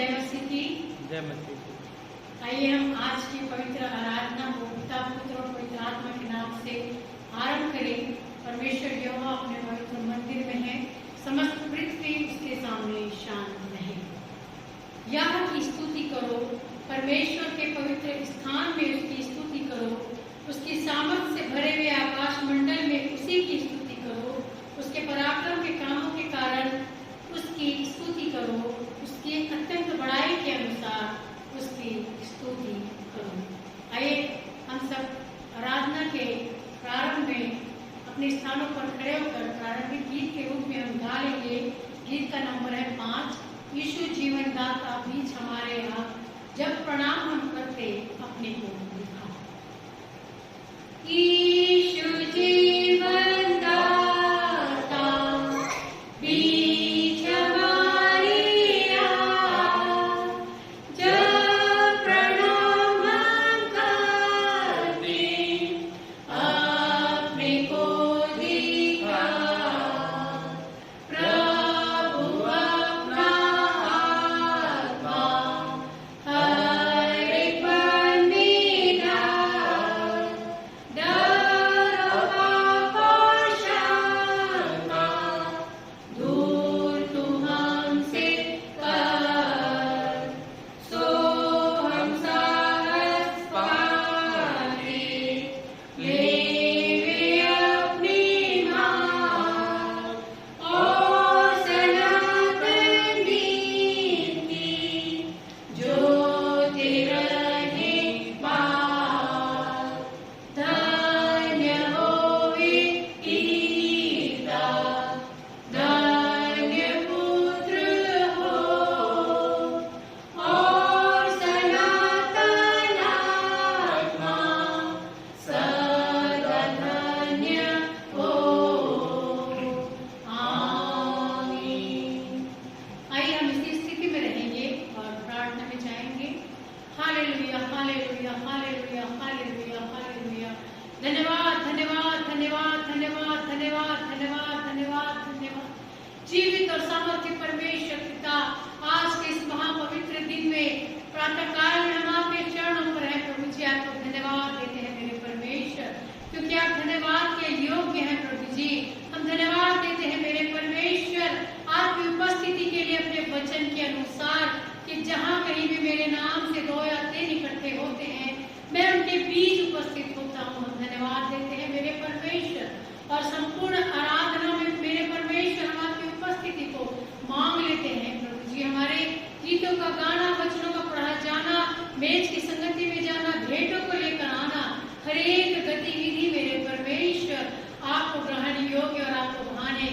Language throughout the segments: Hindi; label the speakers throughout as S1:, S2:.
S1: जय मसीह की।
S2: जय मसीह की।
S1: आइए हम आज की पवित्र आराधना को पिता पुत्र और पवित्र आत्मा के नाम से आरंभ करें। परमेश्वर यहोवा अपने पवित्र मंदिर में है, समस्त पृथ्वी उसके सामने शांत रहे। यहोवा की स्तुति करो, परमेश्वर के पवित्र स्थान में उसकी स्तुति करो, उसकी सामर्थ से भरे हुए आकाश मंडल में उसी की स्तुति करो, उसके पराक्रम के कामों के कारण उसकी स्तुति करो, उसकी अत्यंत बड़ाई के अनुसार उसकी स्तुति करो। आइए हम सब आराधना के प्रारंभ में अपने स्थानों पर खड़े होकर प्रारंभिक गीत के रूप में हम गा लेंगे। गीत का नंबर है 5, यीशु जीवन दाता बीच हमारे आप, जब प्रणाम हम करते अपने को दिखा। यीशु जीवन दाता बीच हमारे आप, जब प्रणाम हम करते अपने को दिखा। प्रभु अपना आत्मा हर एक पर निधार, डर पाप और शंका दूर तू हमसे कर। सो हम साहस पाते लेवे अपनी मार, और सनातन नीति जो तेरा है पार। धन्य होवे पिता, धन्य पुत्र हो, और सनातन आत्मा सदा धन्य हो। आमीन। आइए हम इसी स्थिति में रहेंगे और प्रार्थना में जाएंगे। Hallelujah hallelujah hallelujah hallelujah hallelujah. धन्यवाद धन्यवाद धन्यवाद धन्यवाद धन्यवाद धन्यवाद धन्यवाद धन्यवाद। जीवित और सामर्थ्य परमेश्वर पिता, आज के इस महापवित्र दिन में प्रातः काल में हम आपके चरणों पर हैं। प्रभु जी आपको धन्यवाद देते हैं मेरे परमेश्वर, क्योंकि आप धन्यवाद के योग्य हैं। प्रभु जी हम धन्यवाद देते हैं मेरे परमेश्वर आपकी उपस्थिति के लिए, अपने वचन के अनुसार कि जहाँ कहीं भी मेरे नाम से 2 या 3 इकट्ठे होते हैं मैं उनके बीच उपस्थित होता हूँ। हम धन्यवाद देते हैं मेरे परमेश्वर, और संपूर्ण आराधना में मेरे परमेश्वर हम आपकी उपस्थिति को मांग लेते हैं। प्रभु जी हमारे गीतों का गाना, वचनों का पढ़ा जाना, मेज की संगति में जाना, भेंटों को लेकर आना, हर एक गतिविधि मेरे परमेश्वर आपको ग्रहण योग्य और आपको भाने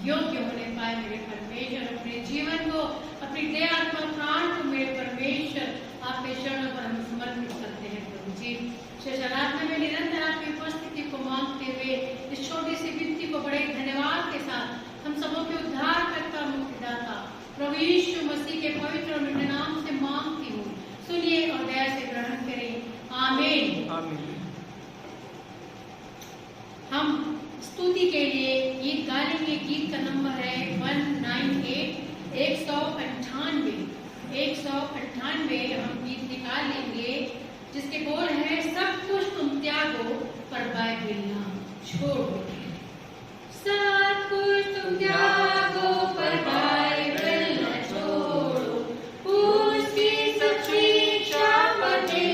S1: योग्य होने पाए मेरे परमेश्वर। अपने जीवन को, अपनी देह आत्मा प्राण को मेरे परमेश्वर आपके चरणों पर हम समर्पित करते हैं। प्रभु जी आराधना में निरंतर आपकी उपस्थिति को मांगते हुए इस छोटी सी विनती को बड़े धन्यवाद के साथ हम सबों के उद्धार करता मुक्तिदाता प्रभु यीशु मसीह के पवित्र और मिठे नाम से मांगती हूँ, सुनिए और दया से ग्रहण करें। आमीन
S2: आमीन।
S1: हम स्तुति के लिए गीत गाएंगे। गीत का नंबर है 198, 198 हम गीत निकाल लेंगे, जिसके बोल है सब कुछ तुम त्यागो पर बाइबल ना छोड़ो। सब कुछ तुम त्यागो पर बाइबल ना छोड़ो, उसकी सब शिक्षा पढ़े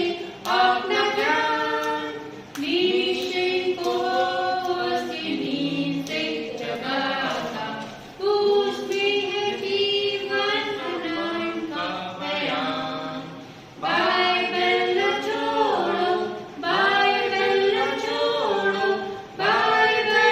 S1: अपना ज्ञान, निश्चय को उसकी नींद से जगाता, उसमें है जीवन अनंत का बयान। बाइबल न छोड़ो, बाइबल न छोड़ो, बाइबल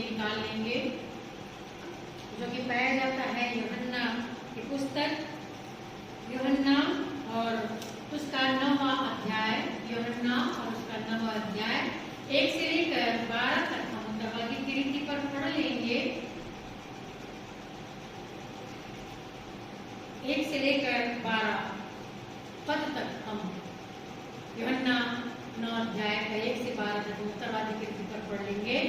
S1: निकाल लेंगे, जो कि पाया जाता है यूहन्ना की पुस्तक, यूहन्ना और उसका 9वां अध्याय, यूहन्ना और उसका 9वां अध्याय 1 से लेकर 12 तक हम उत्तरवादी की रीति पर पढ़ लेंगे। 1 से लेकर 12 पद तक हम यूहन्ना 9 अध्याय का 1 से 12 तक उत्तरवादी की रीति पर पढ़ लेंगे।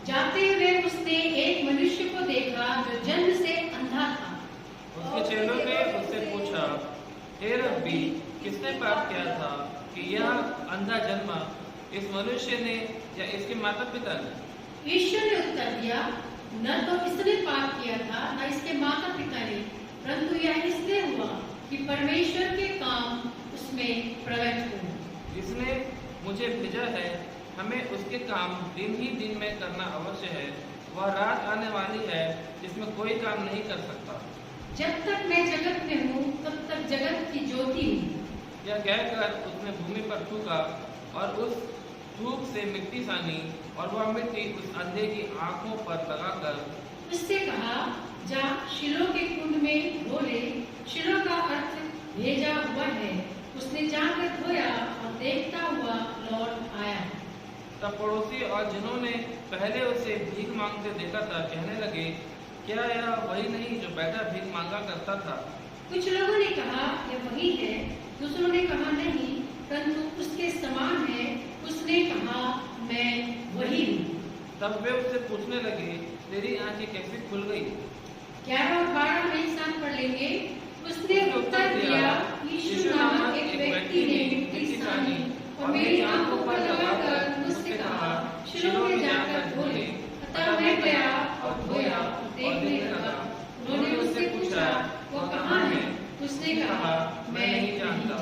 S1: जाते हुए उसने एक मनुष्य को देखा जो जन्म से अंधा था।
S2: उसके चेलों ने उससे पूछा, हे रब्बी, किसने पाप किया था कि यह अंधा जन्मा, इस मनुष्य ने या इसके माता पिता ने?
S1: यीशु ने उत्तर दिया, न तो इसने पाप किया था न इसके माता पिता ने, परंतु यह इसलिए हुआ कि परमेश्वर के काम उसमें प्रकट हो।
S2: इसने मुझे भेजा है, हमें उसके काम दिन ही दिन में करना अवश्य है। वह रात आने वाली है जिसमें कोई काम नहीं कर सकता।
S1: जब तक मैं जगत में हूँ तब तक जगत की ज्योति हूँ।
S2: यह कहकर उसने भूमि पर थूका और उस थूक से मिट्टी सानी, और वह मिट्टी उस अंधे की आंखों पर लगाकर
S1: उससे कहा, जा शिलो के कुंड में धो ले। शिलो का अर्थ भेजा हुआ है। उसने जाकर धोया और देखता हुआ लौट आया।
S2: तब पड़ोसी और जिन्होंने पहले उसे भीख मांगते देखा था कहने लगे, क्या यह वही नहीं जो बैठा भीख मांगा करता था?
S1: कुछ लोगों ने कहा, यह वही है। दूसरों ने कहा, नहीं, परंतु उसके समान है। उसने कहा, मैं वही हूँ।
S2: तब वे उससे पूछने लगे, तेरी आंखें कैसे खुल गई?
S1: 11 और 12 में एक साथ पढ़ लेंगे। उसने उत्तर दिया, यीशु नामक एक व्यक्ति ने मिट्टी सानी और मेरी आंखों पर लगाकर मुझसे कहा, शिलो में जाकर धो ले। अतः मैं गया और धोया और देखने लगा। उन्होंने उससे पूछा, वो कहाँ है? उसने कहा, मैं नहीं जानता।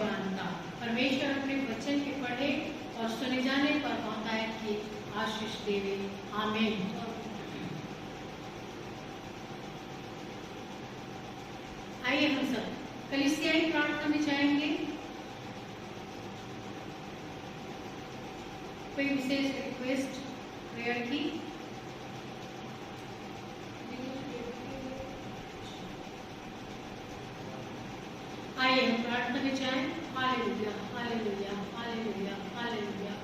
S1: परमेश्वर अपने वचन के पढ़े और सुने जाने पर बहुतायत की आशीष देवे। आमीन। आइए हम सब कलीसियाई प्रार्थना में जाएंगे। कोई विशेष रिक्वेस्ट प्रेयर की? आइए हम प्रार्थना में जाएं। Hallelujah, hallelujah, hallelujah, hallelujah.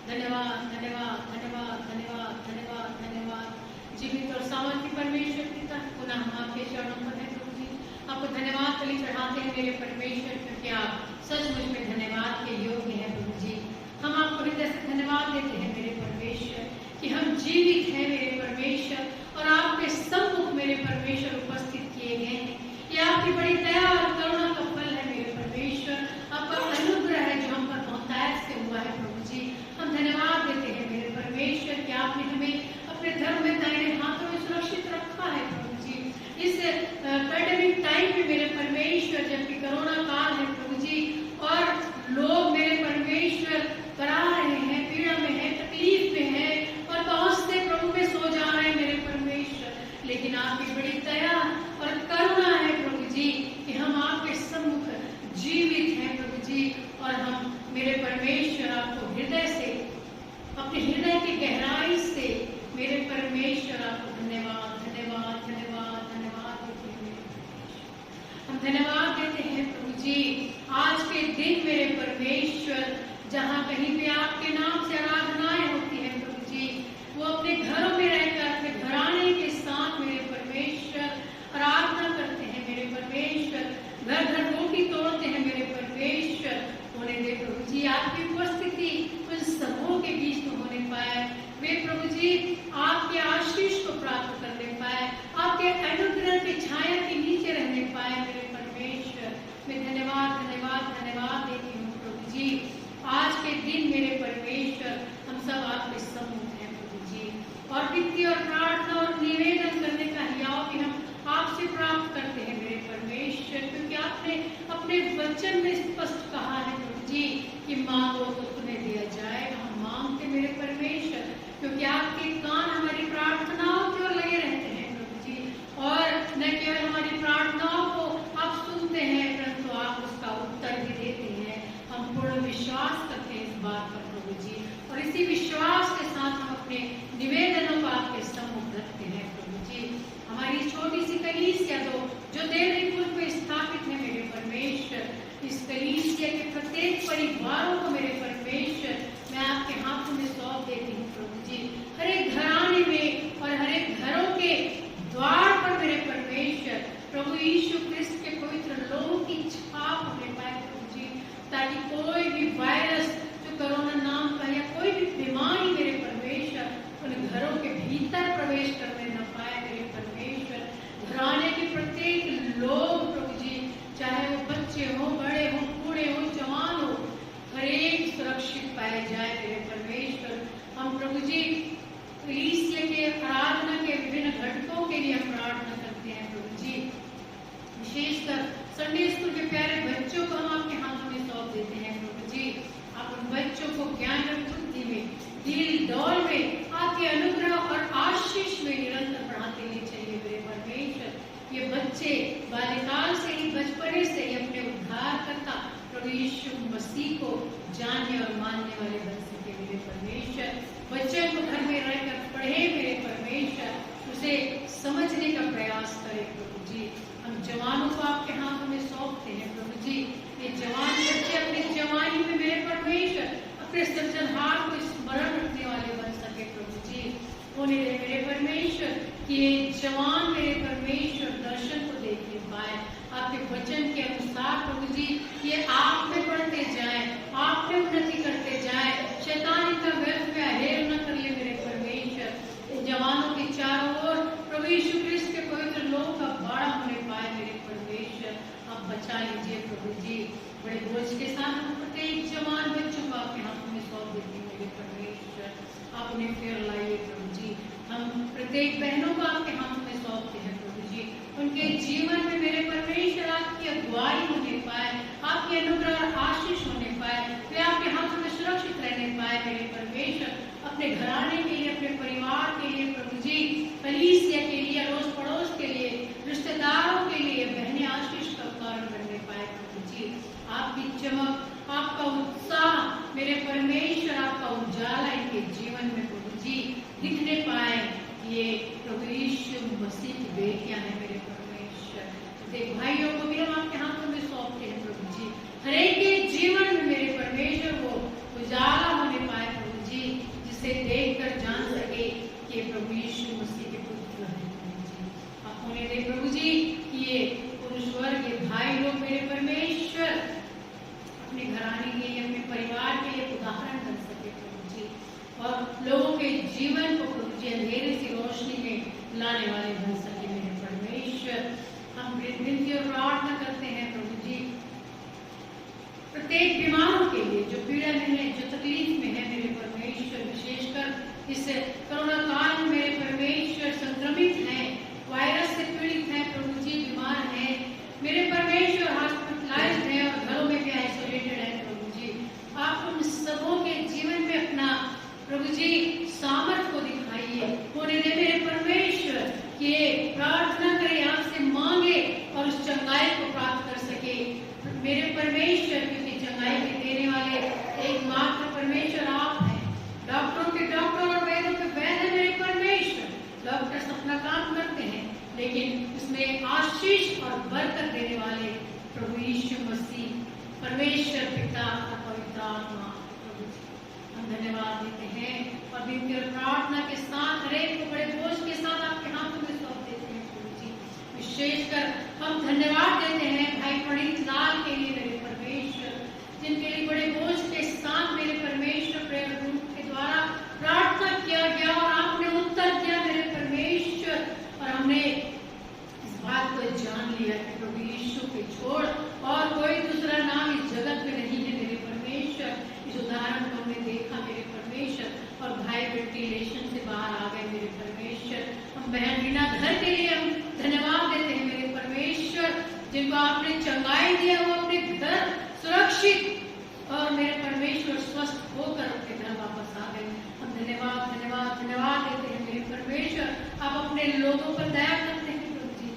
S1: धन्यवाद, धन्यवाद, धन्यवाद, धन्यवाद, धन्यवाद, धन्यवाद। जीवित और सामर्थी परमेश्वर पिता, पुनः हम आपके चरणों पर हैं प्रभु जी। आपको धन्यवाद बलि चढ़ाते हैं मेरे परमेश्वर, क्योंकि आप सचमुच में धन्यवाद के योग्य हैं प्रभु जी। हम आपको हृदय से धन्यवाद देते हैं मेरे परमेश्वर कि हम जीवित हैं मेरे परमेश्वर, और आपके सम्मुख मेरे परमेश्वर उपस्थित किए गए हैं। ये आपकी बड़ी दया और करुणा का फल है मेरे परमेश्वर। आपका अनुग्रह है जो हम पर बहुतायत से हुआ है प्रभु जी। हम धन्यवाद देते हैं मेरे परमेश्वर कि आपने हमें अपने धर्म में दाहिने हाथों में सुरक्षित रखा है प्रभु जी। इस पैंडेमिक टाइम में मेरे परमेश्वर, जबकि कोरोना काल है प्रभु जी, और लोग मेरे परमेश्वर करा रहे हैं, पीड़ा में है, तकलीफ में है, और बहुत से प्रभु में सो जा रहे हैं मेरे परमेश्वर, लेकिन आपकी बड़ी दया और करुणा है प्रभु जी कि हम आपके सम्मुख जीवित हैं प्रभु जी। और हम मेरे परमेश्वर आपको हृदय से, अपने हृदय की गहराई से मेरे परमेश्वर आपको धन्यवाद, धन्यवाद, धन्यवाद, धन्यवाद देते हैं मेरे परमेश्वर। हम धन्यवाद देते हैं प्रभु जी आज के दिन मेरे परमेश्वर, जहाँ कहीं पे आपके नाम से आराधनाएं होती है प्रभु जी, वो अपने घरों में रहकर अपने घराने के साथ मेरे परमेश्वर आराधना करते हैं मेरे परमेश्वर, घर घर रोटी तोड़ते हैं मेरे परमेश्वर। होने दे प्रभु जी आपकी उपस्थिति उन सबों के बीच में होने पाए, वे प्रभु जी आपके आशीष को प्राप्त करने पाए, आपके अनुग्रह की छाया के नीचे रहने पाए मेरे परमेश्वर। मैं धन्यवाद, धन्यवाद, धन्यवाद देती हूँ प्रभु जी। आज के दिन मेरे परमेश्वर हम सब आपके सम्मुख हैं प्रभु जी, और विनती और प्रार्थना और निवेदन करने का हियाव भी हम आपसे प्राप्त करते हैं मेरे परमेश्वर, क्योंकि आपने अपने वचन में स्पष्ट कहा है प्रभु जी कि मांगो तो तुम्हें दिया जाएगा। हम मांगते मेरे परमेश्वर, क्योंकि आपके कान हमारी प्रार्थनाओं की ओर लगे रहते हैं प्रभु जी, और न केवल हमारी प्रार्थनाओं को आप सुनते हैं, परंतु आप उसका उत्तर भी देते हैं। हम पूर्ण विश्वास करते हैं इस बात पर प्रभु जी, और इसी विश्वास के साथ हम अपने निवेदनों को आपके सम्मुख मसीह को जानने और मानने वाले बन सके मेरे परमेश्वर। बच्चों को घर में रहकर पढ़े मेरे परमेश्वर, उसे समझने का प्रयास करे प्रभु जी। हम जवानों को आपके हाथों में सौंपते हैं प्रभु जी। ये जवान बच्चे अपनी जवानी में मेरे परमेश्वर अपने सृजनहार को स्मरण रखने वाले बन सके प्रभु जी। होने दे मेरे परमेश्वर कि ये जवान मेरे परमेश्वर दर्शन को देखने पाए आपके वचन के अनुसार प्रभु जी। ये आप में बढ़ते जाए, आप में उन्नति करते जाए, शैतान इनका व्यर्थ में अहेर न कर ले मेरे परमेश्वर। जवानों के चारों ओर प्रभु यीशु क्रिस्त के पवित्र लोक का बाड़ा होने पाए मेरे परमेश्वर। आप बचा लीजिए प्रभु जी। बड़े बोझ के साथ हम प्रत्येक जवान बच्चों को आपके हाथों में सौंप देते हैं मेरे परमेश्वर। आप उन्हें फेर लाइए प्रभु जी। हम प्रत्येक बहनों को आपके हाथों में सौंपते हैं प्रभु जी। उनके जीवन में मेरे परमेश्वर आपकी अगुवाई होने पाए, आपके अनुग्रह और आशीष होने पाए, वे आपके हाथों में सुरक्षित रहने पाए मेरे परमेश्वर। अपने घराने के लिए, अपने परिवार के लिए प्रभु जी, कलीसिया के लिए, अड़ोस पड़ोस के लिए, रिश्तेदारों के लिए बहने आशीष का कारण बनने पाए प्रभु जी। आपकी चमक, आपका उत्साह मेरे परमेश्वर, आपका उजाला इनके जीवन में प्रभु जी दिखने पाए। ये प्रभु यीशु मसीह की बेटियां हैं मेरे परमेश्वर। देख भाइयों को भी हम आपके हाथों में सौंपते हैं प्रभु जी। हरेक के जीवन में मेरे परमेश्वर वो उजाला होने पाए प्रभु जी, जिसे देखकर जान सके कि प्रभु यीशु मसीह के पुत्र हैं प्रभु जी। आप होने दे प्रभु जी कि ये पुरुष वर्ग, ये भाई लोग मेरे परमेश्वर अपने घराने के लिए, अपने परिवार के लिए उदाहरण बन सके प्रभु जी, और लोगों के जीवन को प्रभु जी अंधेरे से रोशनी में लाने वाले बन सके मेरे परमेश्वर। हम विनती और प्रार्थना करते हैं प्रभु जी प्रत्येक बीमारों के लिए जो पीड़ा में है, जो तकलीफ में है मेरे परमेश्वर। विशेषकर इस कोरोना काल में मेरे परमेश्वर संक्रमित हैं, वायरस से पीड़ित हैं प्रभु जी, बीमार हैं मेरे परमेश्वर, हॉस्पिटलाइज्ड हैं और घरों में भी आइसोलेटेड है प्रभु जी। आप उन सबों के जीवन में अपना प्रभु जी सामर्थ को दिखाइए। होने दे मेरे परमेश्वर कि प्रार्थना करें, आपसे मांगे और उस चंगाई को प्राप्त कर सके मेरे परमेश्वर, क्योंकि चंगाई के देने वाले एकमात्र परमेश्वर आप हैं। डॉक्टरों के डॉक्टर और वैद्यों के वैद्य है मेरे परमेश्वर। डॉक्टर्स अपना काम करते हैं, लेकिन उसमें आशीष और बरकत देने वाले प्रभु यीशु मसीह परमेश्वर पिता और पवित्र आत्मा प्रभु जी। हम धन्यवाद देते हैं और विनती और प्रार्थना के साथ हरेक को बड़े बोझ के साथ आपके हाथों में सौंप देते हैं प्रभु जी। विशेषकर हम धन्यवाद देते हैं भाई प्रणीत लाल के लिए मेरे परमेश्वर, जिनके लिए बड़े बोझ के साथ मेरे परमेश्वर प्रेयर ग्रुप के द्वारा प्रार्थना किया गया और आपने उत्तर दिया मेरे परमेश्वर। और हमने इस बात को जान लिया कि प्रभु यीशु के छोड़ और कोई दूसरा नाम इस जगत में नहीं है मेरे परमेश्वर। इस उदाहरण को हमने देखा मेरे परमेश्वर, और भाई बेटी रिलेशन से बाहर आ गए मेरे परमेश्वर। हम बहन रीना घर के लिए हम धन्यवाद देते हैं मेरे परमेश्वर, जिनको आपने चंगाई दिया, वो अपने घर सुरक्षित और मेरे परमेश्वर स्वस्थ होकर अपने घर वापस आ गए। हम धन्यवाद धन्यवाद धन्यवाद देते हैं मेरे परमेश्वर। आप अपने लोगों पर दया करते हैं प्रभु जी,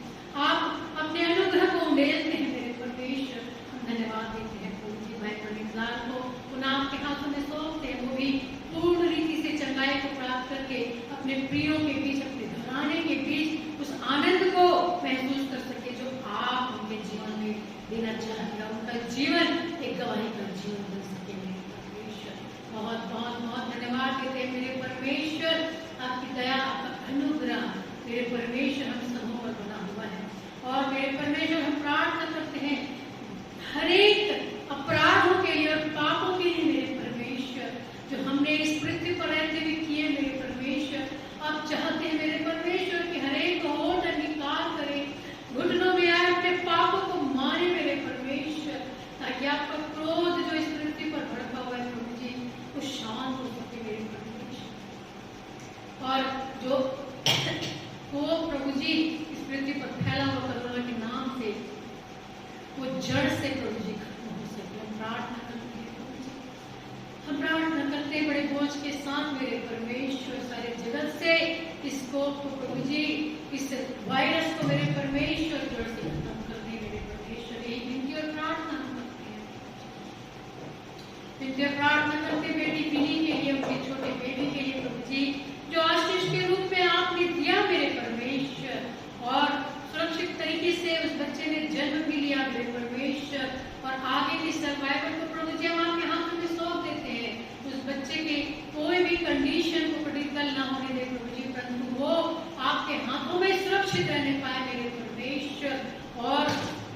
S1: आप अपने अनुग्रह को उंडेलते हैं मेरे परमेश्वर। हम धन्यवाद देते हैं प्रभु जी। भाई प्रणीत लाल को पुनः आपके हाथों में सौंपते हैं, वो भी पूर्ण रीति से चंगाई को प्राप्त करके अपने प्रियों के बीच, अपने घराने के बीच उस आनंद को महसूस कर सके जो आप उनके जीवन में देना चाहते हैं। उनका जीवन एक गवाही का जीवन बन सके मेरे परमेश्वर। बहुत बहुत बहुत धन्यवाद देते हैं मेरे परमेश्वर। आपकी दया, आपका अनुग्रह मेरे परमेश्वर हम सबों पर बना हुआ है। और मेरे परमेश्वर हम प्रार्थना करते हैं हरेक अपराधों के लिए और पापों के लिए मेरे परमेश्वर, जो हमने इस पृथ्वी पर रहते हुए किए मेरे परमेश्वर। आप चाहते हैं मेरे परमेश्वर कि हरेक को होठ निकाल करें, घुटनों में आए, अपने पापों को माने मेरे परमेश्वर, ताकि आपका क्रोध जो इस पृथ्वी पर भड़का हुआ है प्रभु जी, वो शांत हो सके मेरे परमेश्वर। और जो वो प्रभु जी इस पृथ्वी पर फैला हुआ कोरोना के नाम से वो जड़ से प्रभु जी खत्म हो सके। हम प्रार्थना करते हैं प्रभु जी, हम प्रार्थना करते हैं बड़े बोझ के साथ मेरे परमेश्वर। सारे जगत से इसको प्रभु जी, इस वायरस को मेरे परमेश्वर जड़ से खत्म कर दे मेरे परमेश्वर। एक विनती और प्रार्थना करते हैं विनती और प्रार्थना करते बेटी बिनी के लिए, उनके छोटे बेबी के लिए प्रभु जी, जो आशीष के रूप में आपने दिया मेरे परमेश्वर, और सुरक्षित तरीके से उस बच्चे ने जन्म भी लिया मेरे परमेश्वर, और आगे की सर्वाइवल को प्रभु जी हम आपके हाथों में सौंप देते हैं। उस बच्चे के कोई भी कंडीशन को क्रिटिकल ना होने दे प्रभु जी, परंतु वो आपके हाथों में सुरक्षित रहने पाए मेरे परमेश्वर, और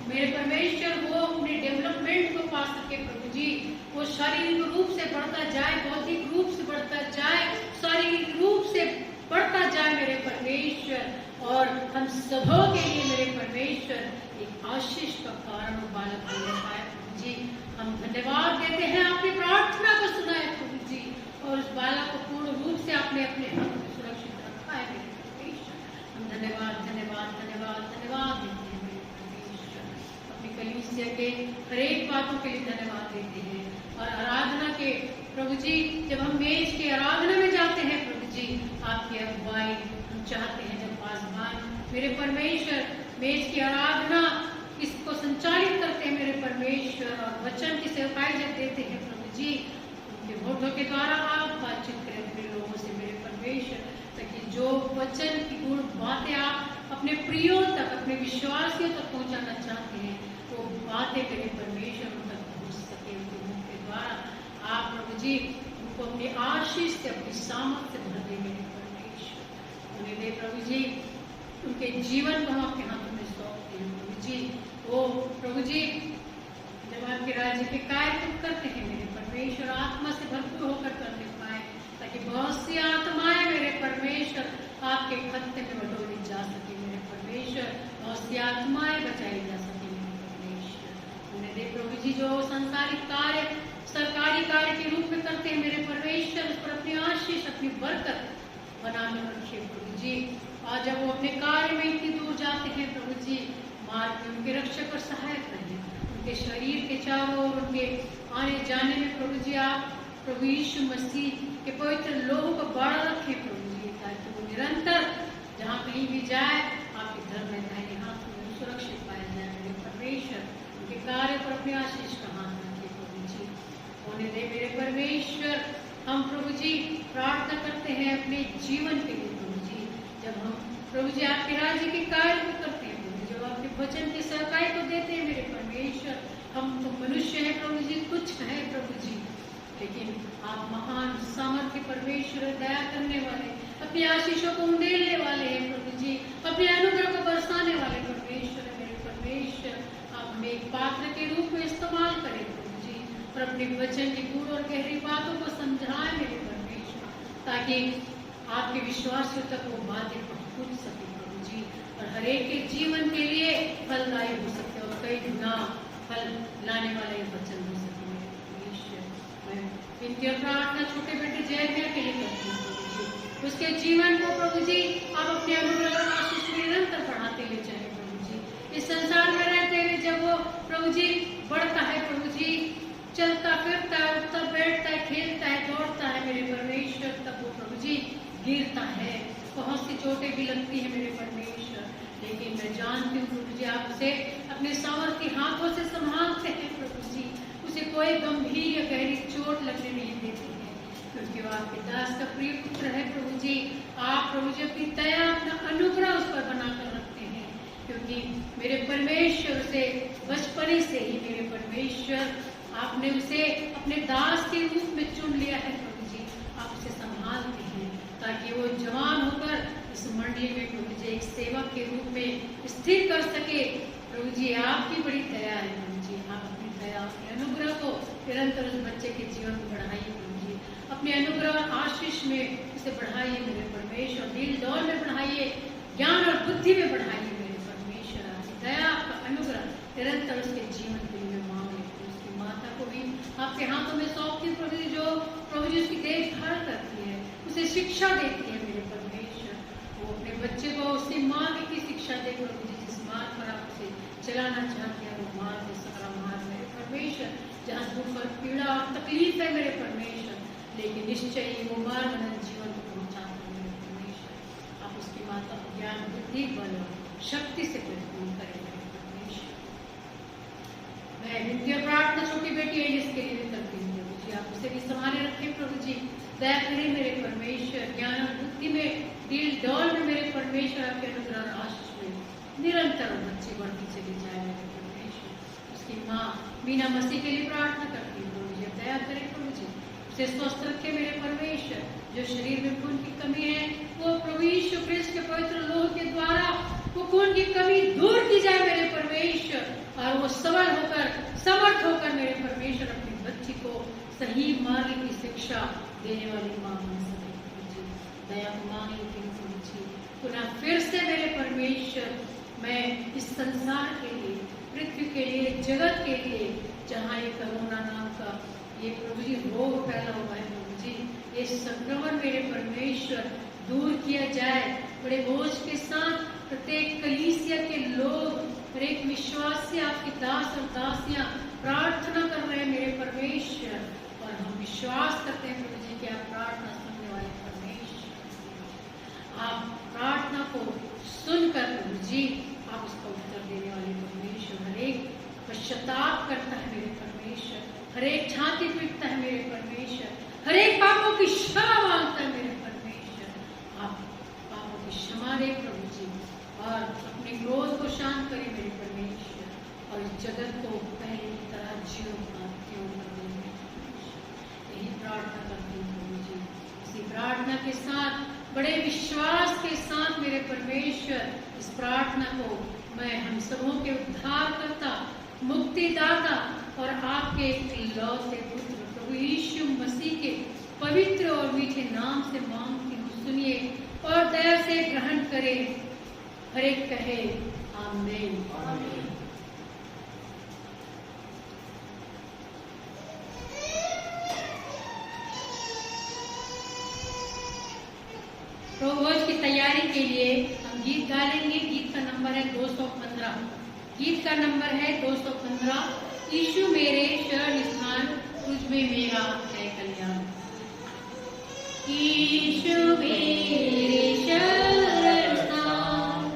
S1: मेरे परमेश्वर वो अपने डेवलपमेंट को पा सके प्रभु जी, वो शारीरिक रूप से बढ़ता जाए, बौद्धिक रूप से बढ़ता जाए, शारीरिक रूप से बढ़ता जाए मेरे परमेश्वर, और हम सबों के लिए मेरे परमेश्वर एक आशीष का कारण बालक होने पाए प्रभु जी। हम धन्यवाद देते हैं, आपकी प्रार्थना को सुना है प्रभु जी, और उस बालक को पूर्ण रूप से आपने अपने हाथ में सुरक्षित रखा है मेरे परमेश्वर। हम धन्यवाद धन्यवाद धन्यवाद धन्यवाद देते हैं मेरे परमेश्वर, अपनी कलीसिया के हर एक बातों के लिए धन्यवाद देते हैं। और आराधना के प्रभु जी, जब हम मेज की आराधना में जाते हैं प्रभु जी, आपकी अगुवाई हम चाहते हैं। जब पासवान मेरे परमेश्वर मेज की आराधना इसको संचालित करते हैं मेरे परमेश्वर, और वचन की सेवकाई जब देते हैं प्रभु जी, उनके होठों के द्वारा आप बातचीत करें अपने लोगों से मेरे परमेश्वर, ताकि जो वचन की गुण बातें आप अपने प्रियों तक, अपने विश्वासियों तक पहुंचाना चाहते हैं, वो बातें मेरे परमेश्वर उन तक पहुंच सके। उनके मुख के द्वारा आप प्रभु जी उनको अपनी आशीष से, अपनी सामर्थ से भर दे मेरे परमेश्वर। उन्हें दे प्रभु जी, उनके जीवन को हम आपके हाथों में सौंपते हैं प्रभु जी। वो प्रभु जी जब आपके राज्य के कार्य तुम करते हैं मेरे परमेश्वर, आत्मा से भरपूर होकर करने पाए, ताकि बहुत सी आत्माएं मेरे परमेश्वर आपके खत्ते में बटोरी जा सके मेरे परमेश्वर, बहुत सी आत्माएं बचाई जा सके मेरे परमेश्वर। उन्हें दे प्रभु जी, जो संसारिक कार्य सरकारी कार्य के रूप में करते हैं मेरे परमेश्वर, उस पर अपनी आशीष, अपनी बरकत बना कर रखिए प्रभु जी। और जब वो अपने कार्य में इतनी दूर जाते हैं प्रभु जी, मार्ग में उनके रक्षक और सहायक रहे, उनके शरीर के चारों ओर उनके आने जाने में प्रभु जी आप प्रभु यीशु मसीह के पवित्र लोगों को बाड़ा रखें प्रभु जी, ताकि वो निरंतर जहाँ कहीं भी जाए आपके धर्म में दाहिने हाथ में सुरक्षित पाया जाए मेरे परमेश्वर। उनके कार्य पर अपने आशीष का हाथ रखिए प्रभु जी, होने दे मेरे परमेश्वर। हम प्रभु जी प्रार्थना करते हैं अपने जीवन के लिए प्रभु जी, जब हम प्रभु जी आपके राज्य के कार्य को करते हैं प्रभु, जब आपके वचन की सहकाई को देते हैं मेरे परमेश्वर, हम तो मनुष्य हैं प्रभु जी, कुछ है प्रभु जी, लेकिन आप महान सामर्थ्य परमेश्वर, दया करने वाले, अपनी आशीषों को उंडेलने वाले हैं प्रभु जी, अपने अनुग्रह को बरसाने वाले परमेश्वर है मेरे परमेश्वर। आप हमें एक पात्र के रूप में इस्तेमाल करें प्रभु जी, और अपने वचन की गूढ़ और गहरी बातों को समझाएं मेरे परमेश्वर, ताकि आपके विश्वासियों तक वो बातें पहुंच सके प्रभु जी, और हर एक के जीवन के लिए फलदायी हो सके, और कई गुना फल लाने वाले वचन हो सके मेरे परमेश्वर। मैं इनकी प्रार्थना छोटे बेटे जयमिया के लिए करती हूँ प्रभु जी, उसके जीवन को प्रभु जी आप अपने अनुग्रह और आशीष में निरंतर बढ़ाते ले जाए प्रभु जी। इस संसार में रहते हुए जब वो प्रभु जी बढ़ता है प्रभु जी, चलता फिरता है, उठता बैठता है, खेलता है, दौड़ता है मेरे परमेश्वर, तब वो प्रभु जी गिरता है, बहुत सी चोटें भी लगती है मेरे परमेश्वर, लेकिन मैं जानती हूँ प्रभु जी आप उसे अपने सामर्थ्य हाथों से संभालते हैं प्रभु जी, उसे कोई गंभीर या गहरी चोट लगने नहीं देते हैं, क्योंकि वो आपके दास का प्रिय पुत्र है प्रभु जी। आप प्रभु जी अपनी दया, अपना अनुग्रह उस पर बनाकर रखते हैं, क्योंकि मेरे परमेश्वर से बचपन से ही मेरे परमेश्वर आपने उसे अपने दास के रूप में चुन लिया है प्रभु जी। आप उसे संभालते हैं ताकि वो जवान होकर इस मंडली में प्रभु जी एक सेवक के रूप में स्थिर कर सके प्रभु जी। आपकी बड़ी दया है प्रभु जी, आप अपनी दया, अपने अनुग्रह को निरंतर उस बच्चे के जीवन में बढ़ाइए प्रभु जी, अपने अनुग्रह आशीष में उसे बढ़ाइए मेरे परमेश्वर, दिल दौर में बढ़ाइए, ज्ञान और बुद्धि में बढ़ाइए मेरे परमेश्वर। आपकी दया, आपका अनुग्रह निरंतर उसके जीवन के लिए मांग लेते हैं। उसकी माता को भी आपके हाथों में सौंपती प्रभु जी, जो प्रभु जी उसकी देखभाल करती है, उसे शिक्षा देती है मेरे परमेश्वर। वो अपने बच्चे को उसी मार्ग की शिक्षा दे प्रभु जी, जिस मार्ग पर आप उसे चलाना चाहते हैं, वो मार्ग है सकरा मार्ग मेरे परमेश्वर, जहाँ दुख और पीड़ा और तकलीफ है मेरे परमेश्वर, लेकिन निश्चय ही वो मार्ग जीवन को पहुँचाता है मेरे परमेश्वर। आप उसकी माता को ज्ञान, बुद्धि, बल और शक्ति से परिपूर्ण करें मेरे परमेश्वर। मैं विनती और प्रार्थना छोटी बेटी है जिसके लिए करती हूँ प्रभु जी, आप उसे भी संभाले रखें प्रभु जी। दया करें मेरे परमेश्वर, ज्ञान और बुद्धि में, दिल डौल में मेरे परमेश्वर आपके अनुग्रह और आशीष में निरंतर वो बच्चे बढ़ती चली जाए मेरे परमेश्वर। उसकी माँ मीना मसीह के लिए प्रार्थना करती हूँ प्रभु जी, दया करें प्रभु जी, उसे स्वस्थ रखे मेरे परमेश्वर। जो शरीर में खून की कमी है वो प्रभु यीशु ख्रिस्त के पवित्र लोह के द्वारा वो खून की कमी दूर की जाए मेरे परमेश्वर, और वो सबल होकर समर्थ होकर मेरे परमेश्वर अपनी बच्ची को सही मार्ग की शिक्षा देने वाली माँ बन सके प्रभु जी। दया मांगे प्रभु जी, पुनः फिर से मेरे परमेश्वर मैं इस संसार के लिए, पृथ्वी के लिए, जगत के लिए, जहाँ ये कोरोना नाम का ये प्रभु जी रोग फैला हुआ है प्रभु जी, ये संक्रमण मेरे परमेश्वर दूर किया जाए। बड़े बोझ के साथ प्रत्येक कलीसिया के लोग, हर एक विश्वासी आपके दास और दासियां प्रार्थना कर रहे हैं मेरे परमेश्वर, और हम विश्वास करते हैं प्रभु जी कि आप प्रार्थना सुनने वाले परमेश्वर, आप प्रार्थना को सुनकर प्रभु जी आप उसका उत्तर देने वाले परमेश्वर। हर एक पश्चाताप करता है मेरे परमेश्वर, हर एक छाती पीटता है मेरे परमेश्वर, हर एक पापों की क्षमा मांगता है मेरे परमेश्वर। आप पापों की क्षमा दे प्रभु जी, और अपने क्रोध को शांत करें मेरे परमेश्वर, और इस जगत को पहले की तरह जीवन कर दे मेरे परमेश्वर। यही प्रार्थना करती हूँ प्रभु जी। इसी प्रार्थना के साथ, बड़े विश्वास के साथ मेरे परमेश्वर, इस प्रार्थना को मैं हम सबों के उद्धारकर्ता, मुक्तिदाता और आपके इकलौते पुत्र प्रभु यीशु मसीह के पवित्र और मीठे नाम से मांगती हूँ, सुनिए और दया से ग्रहण करें। हर एक कहे आमीन। प्रभुभोज की तैयारी के लिए हम गीत गा लेंगे। गीत का नंबर है 215। गीत का नंबर है 215। यीशु मेरे शरण स्थान, तुझ में मेरा है कल्याण। यीशु मेरे शरण स्थान,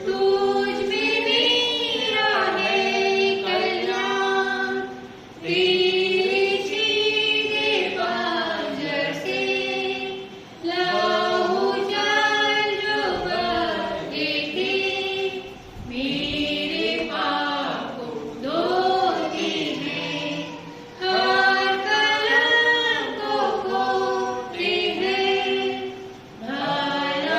S1: तुझ में मेरा है कल्याण। तेरे सीधे बाजार से लहू जल जो बहे थे, मेरे पाप को धोते हैं, हर कलंक को धोते हैं। भला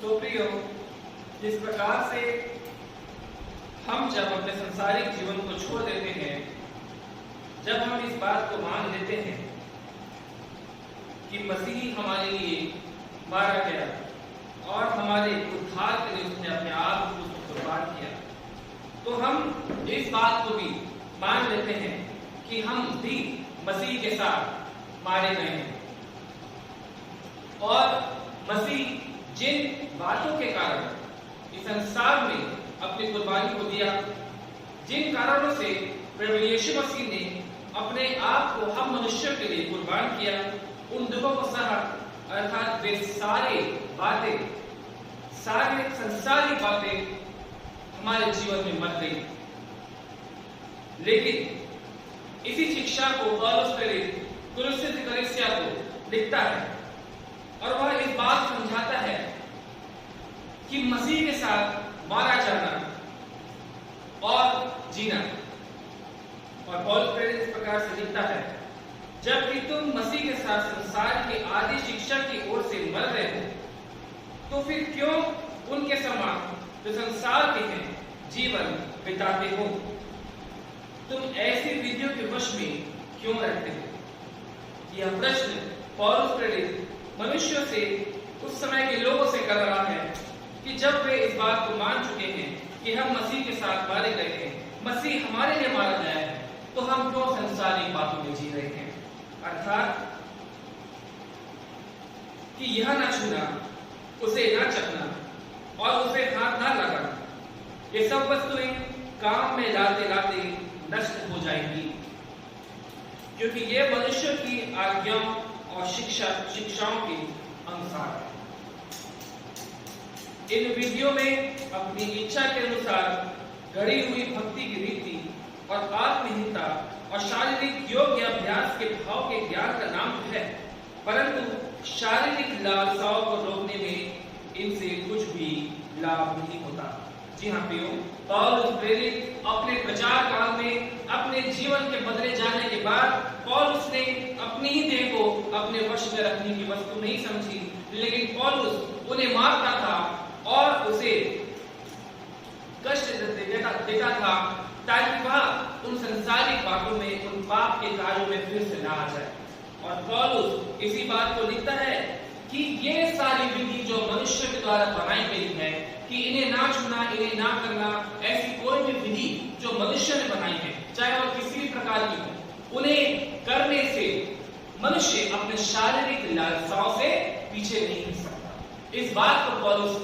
S2: तो प्रियो, जिस प्रकार से हम जब अपने संसारिक जीवन को छोड़ देते हैं, जब हम इस बात को मान लेते हैं कि मसीह हमारे लिए मारा गया और हमारे उद्धार के लिए उसने अपने आप को कुर्बान किया, तो हम इस बात को भी मान लेते हैं कि हम भी मसीह के साथ मारे गए हैं। और मसीह जिन बातों के कारण इस संसार में अपनी कुर्बानी को दिया, जिन कारणों से प्रभु यीशु मसीह ने अपने आप को हम मनुष्यों के लिए कुर्बान किया, उन दुखों को सहा, अर्थात वे सारे बातें, सारे संसारिक बातें हमारे जीवन में मर गई। लेकिन इसी शिक्षा को पौलुस प्रेरित कुरिन्थियों कलीसिया को लिखता है और वह इस बात समझाता है कि मसीह के साथ मारा जाना और जीना। और पौलुस प्रेरित इस प्रकार से लिखता है, जबकि तुम मसीह के साथ संसार के आदि शिक्षा की ओर से मर रहे हो, तो फिर क्यों उनके समान जो संसार के हैं जीवन बिताते हो? तुम ऐसी विधियों के वश में क्यों रहते हो? यह प्रश्न पौलुस प्रेरित मनुष्यों से, उस समय के लोगों से कर रहा है कि जब वे इस बात को मान चुके हैं कि हम मसीह के साथ मारे गए हैं, मसीह हमारे लिए मारा गया है, तो हम क्यों संसारिक बातों में जी रहे हैं? अर्थात कि यह ना छूना, उसे ना चखना और उसे हाथ ना लगाना, ये सब वस्तुएं काम में लाते लाते नष्ट हो जाएंगी, क्योंकि ये मनुष्य की आज्ञाओं और शिक्षाओं के अनुसार है। इन विधियों में अपनी इच्छा के अनुसार गढ़ी हुई भक्ति की रीति और आत्महीनता और शारीरिक योग या अभ्यास के भाव के ज्ञान का नाम है, परंतु शारीरिक लालसाओं को रोकने में इनसे कुछ भी लाभ नहीं होता। जी हाँ प्रियो, पौलुस प्रेरित अपने प्रचार काल में अपने जीवन के बदले जाने के बाद पौलुस ने अपनी ही देह को अपने वश में रखने की वस्तु नहीं समझी, लेकिन पौलुस उन्हें मारता था और उसे कष्ट देता था ताकि वह उन संसारिक बातों में, उन पाप के कार्यों में फिर से ना आ जाए। और पौलुस इसी बात को लिखता है कि ये सारी विधि जो मनुष्य के द्वारा बनाई गई है, कि इन्हें ना छूना, इन्हें ना करना, ऐसी कोई भी विधि जो मनुष्य ने बनाई है, चाहे वह किसी भी प्रकार की हो, उन्हें करने से मनुष्य अपने शारीरिक लालसाओं से पीछे नहीं हट सकता। इस बात को पौलुस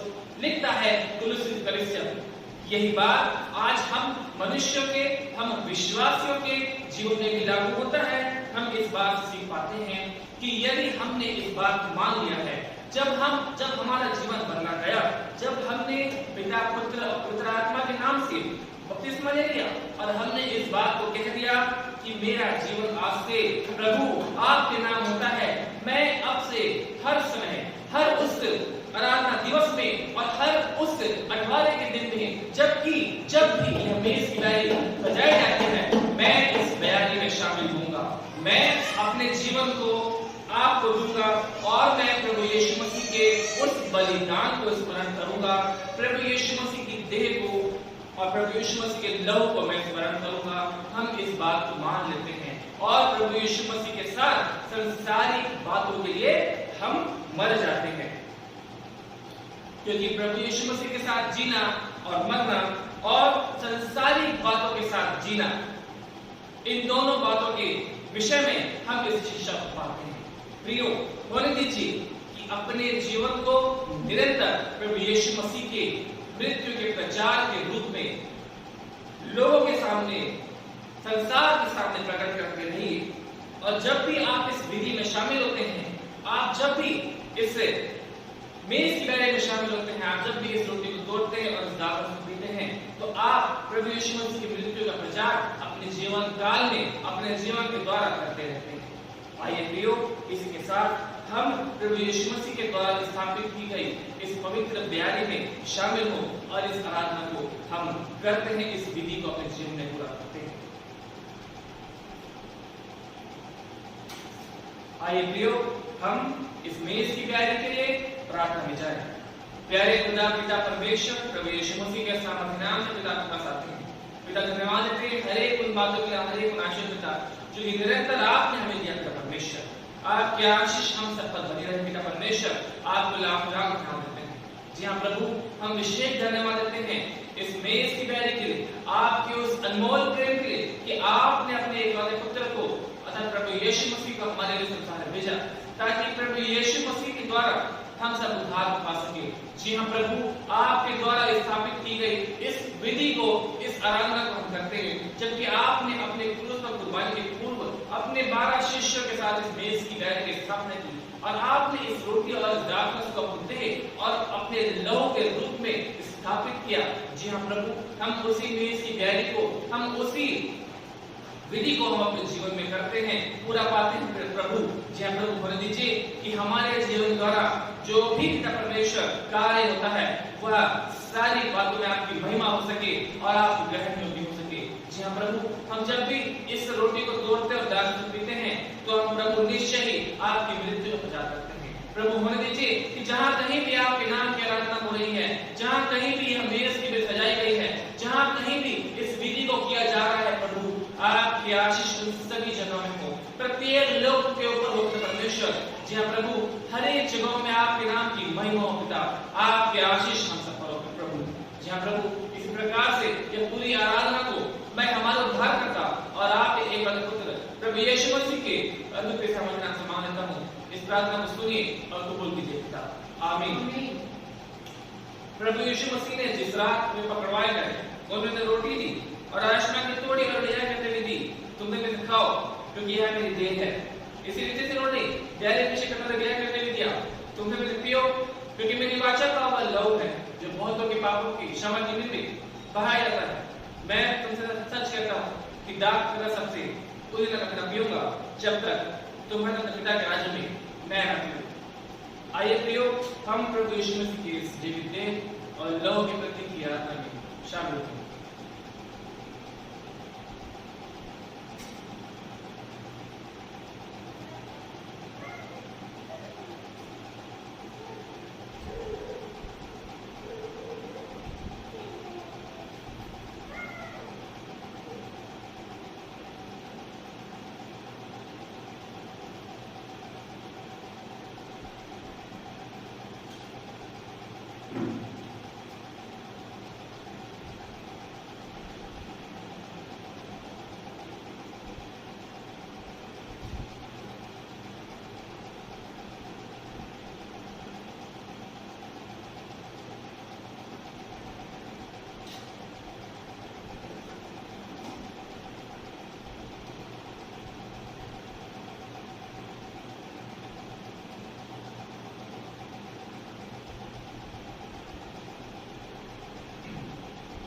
S2: लिखता है कुरिन्थियों कलीसिया में। यही बात आज हम मनुष्यों के, हम विश्वासियों के जीवन में भी लागू होता है। हम इस बात से सीख पाते हैं कि यदि हमने इस बात को मान लिया है, जब हमारा जीवन बदला गया, जब हमने पिता, पुत्र और पवित्र आत्मा के नाम से बपतिस्मा ले लिया और हमने इस बात को कह दिया कि मेरा जीवन आज से प्रभु आपके नाम होता है, मैं अब से हर समय, हर उस आराधना दिवस में और हर उस अठवारे के दिन में जब भी यह मेज की बयाली बजाई जाती है, मैं इस बयाली में शामिल होऊंगा। मैं अपने जीवन को आपको दूंगा और मैं प्रभु यीशु मसीह के उस बलिदान को स्मरण करूंगा, प्रभु यीशु मसीह की देह को और प्रभु यीशु मसीह के लहू को मैं स्मरण करूंगा। हम इस बात को मान लेते हैं और प्रभु यीशु मसीह के साथ संसारिक बातों के लिए हम मर जाते हैं, क्योंकि प्रभु यीशु मसीह के साथ जीना और मरना और संसारिक बातों के साथ जीना, इन दोनों बातों के विषय में हम इस शिक्षा को पाते हैं। प्रियो, होने दीजिए कि अपने जीवन को निरंतर प्रभु यीशु मसीह के मृत्यु के प्रचार के रूप में लोगों के सामने, संसार के सामने प्रकट करते रहिए। और जब भी आप इस विधि में शामिल होते हैं, आप जब भी इस मेज की बयाली में शामिल होते हैं, आप जब भी इस रोटी को तोड़ते हैं और इस दावत को पीते हैं, तो आप प्रभु यीशु मसीह की मृत्यु का प्रचार अपने जीवन काल में, अपने जीवन के द्वारा करते रहते हैं। आइए प्रियो, इसी के साथ हम प्रभु यीशु मसीह के द्वारा स्थापित की गई इस पवित्र बयाली में शामिल हो और इस आराधना को हम करते हैं, इस विधि को अपने जीवन में पूरा करते हैं। आइए प्रियो, हम इस मेज की बयाली के लिए प्रार्थना में जाएं। प्यारे खुदा पिता परमेश्वर प्रभु यीशु मसीह के सामर्थ्य नाम से पिता आपके पास आते हैं। पिता धन्यवाद देते हैं हर एक उन बातों के लिए, हर एक उन आशीष पिता जो कि निरंतर आपने हमें दिया पिता परमेश्वर। आपकी आशीष हम सब पर बनी रहे पिता परमेश्वर। आपको लाख लाख धन्यवाद देते हैं। जी हाँ प्रभु, हम विशेष धन्यवाद देते हैं इस मेज की बैरी के लिए, आपके उस अनमोल प्रेम के लिए कि आपने अपने एकलौते पुत्र को अर्थात प्रभु यीशु मसीह को हमारे लिए संसार में भेजा, ताकि प्रभु यीशु मसीह के द्वारा हम सब उद्धार पा सके। जी हाँ प्रभु, आपके द्वारा स्थापित की गई इस विधि को, इस आराधना को हम करते हैं, जबकि आपने अपने क्रूस पर कुर्बानी के पूर्व अपने 12 शिष्यों के साथ इस मेज की बैरी की स्थापना की, और आपने इस रोटी और इस दाखरस को अपने देह और अपने लहू के रूप में स्थापित किया। जी हाँ प्रभु, हम उसी मेज की बैरी को, हम उसी विधि को हम अपने जीवन में करते हैं, पूरा पाते हैं प्रभु। जी हाँ प्रभु, होने दीजिए कि हमारे जीवन द्वारा जो भी पिता परमेश्वर कार्य होता है वह सारी बातों में आपकी महिमा हो सके और आप ग्रहण योग्य हो सके। जी हाँ प्रभु, हम जब भी इस रोटी को तोड़ते और दाखरस पीते हैं तो हम प्रभु निश्चय ही आपकी मृत्यु को प्रचार करते हैं। प्रभु होने दीजिए कि जहाँ कहीं भी आपके नाम की आराधना हो रही है, जहाँ कहीं भी यह मेज की भी सजाई गई है, जहाँ कहीं भी इस विधि को किया जा रहा है प्रभु, आपकी आशीष उन सभी जगहों में हो, प्रत्येक लोक के ऊपर हो परमेश्वर। जी हाँ प्रभु, हर एक जगहों में आपके नाम की महिमा हो पिता, आपकी आशीष हम सब पर हो प्रभु। जी हाँ प्रभु, इस प्रकार से यह पूरी आराधना को मैं हमारा उद्धार करता और आपके एक पुत्र प्रभु यीशु मसीह के अद्भुत सामर्थ्य नाम से मांगता हूँ। इस प्रार्थना को सुनिए और कबूल कीजिए पिता, आमीन। प्रभु यीशु मसीह ने जिस रात में पकड़वाए गए, उन्होंने रोटी दी और आशना की तोड़ी और लिया कहते हुए दी, तुम में से खाओ क्योंकि यह मेरी देह है। इसी रीति से उन्होंने प्यारे पीछे करते लिया कहते हुए दिया, तुम में से पियो क्योंकि मेरी वाचा का वह लहू है जो बहुतों के पापों की क्षमा के निमित्त बहाया जाता है। मैं तुमसे सच कहता हूँ कि दाख का रस सबसे उस दिन तक न पीऊंगा जब तक तुम्हारे अपने पिता के राज्य में मैं न पीऊं। आइए प्रियो, हम प्रभु यीशु मसीह के इस जीवित देह और लहू के प्रति की आराधना में शामिल होते हैं।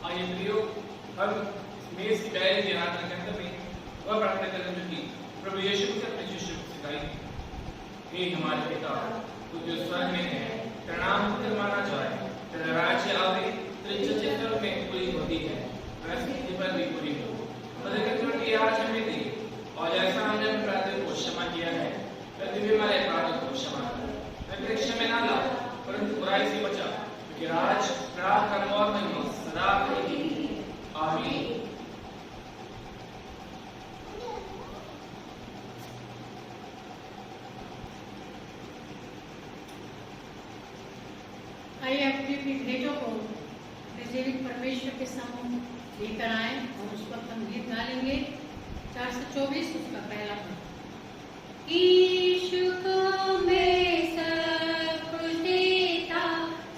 S2: आइए प्रियो, हम मेज की बैरी की आराधना के अंदर में वह प्रार्थना करें जो कि प्रभु यीशु मसीह अपने शिष्यों को सिखाई। हे हमारे पिता, तू जो स्वर्ग में है, तेरा नाम तेरा माना जाए, तेरा राज्य आवे, तेरी इच्छा स्वर्ग में पूरी होती है वैसे पृथ्वी पर भी पूरी हो। मदद की रोटी आज हमें दे, और जैसा हमने अपने अपराधियों को क्षमा किया है वैसे भी हमारे अपराधों को क्षमा कर। हमें परीक्षा में ना ला परंतु बुराई से बचा, क्योंकि राज, प्रार्थना और महिमा सदा रहेगी। आमीन।
S1: आइए अपनी अपनी भेंटों को जीवित परमेश्वर के सामने लेकर आए और उस वक्त हम गीत गाएंगे 424 उसका पहला पद। यीशु को मैं सब कुछ देता,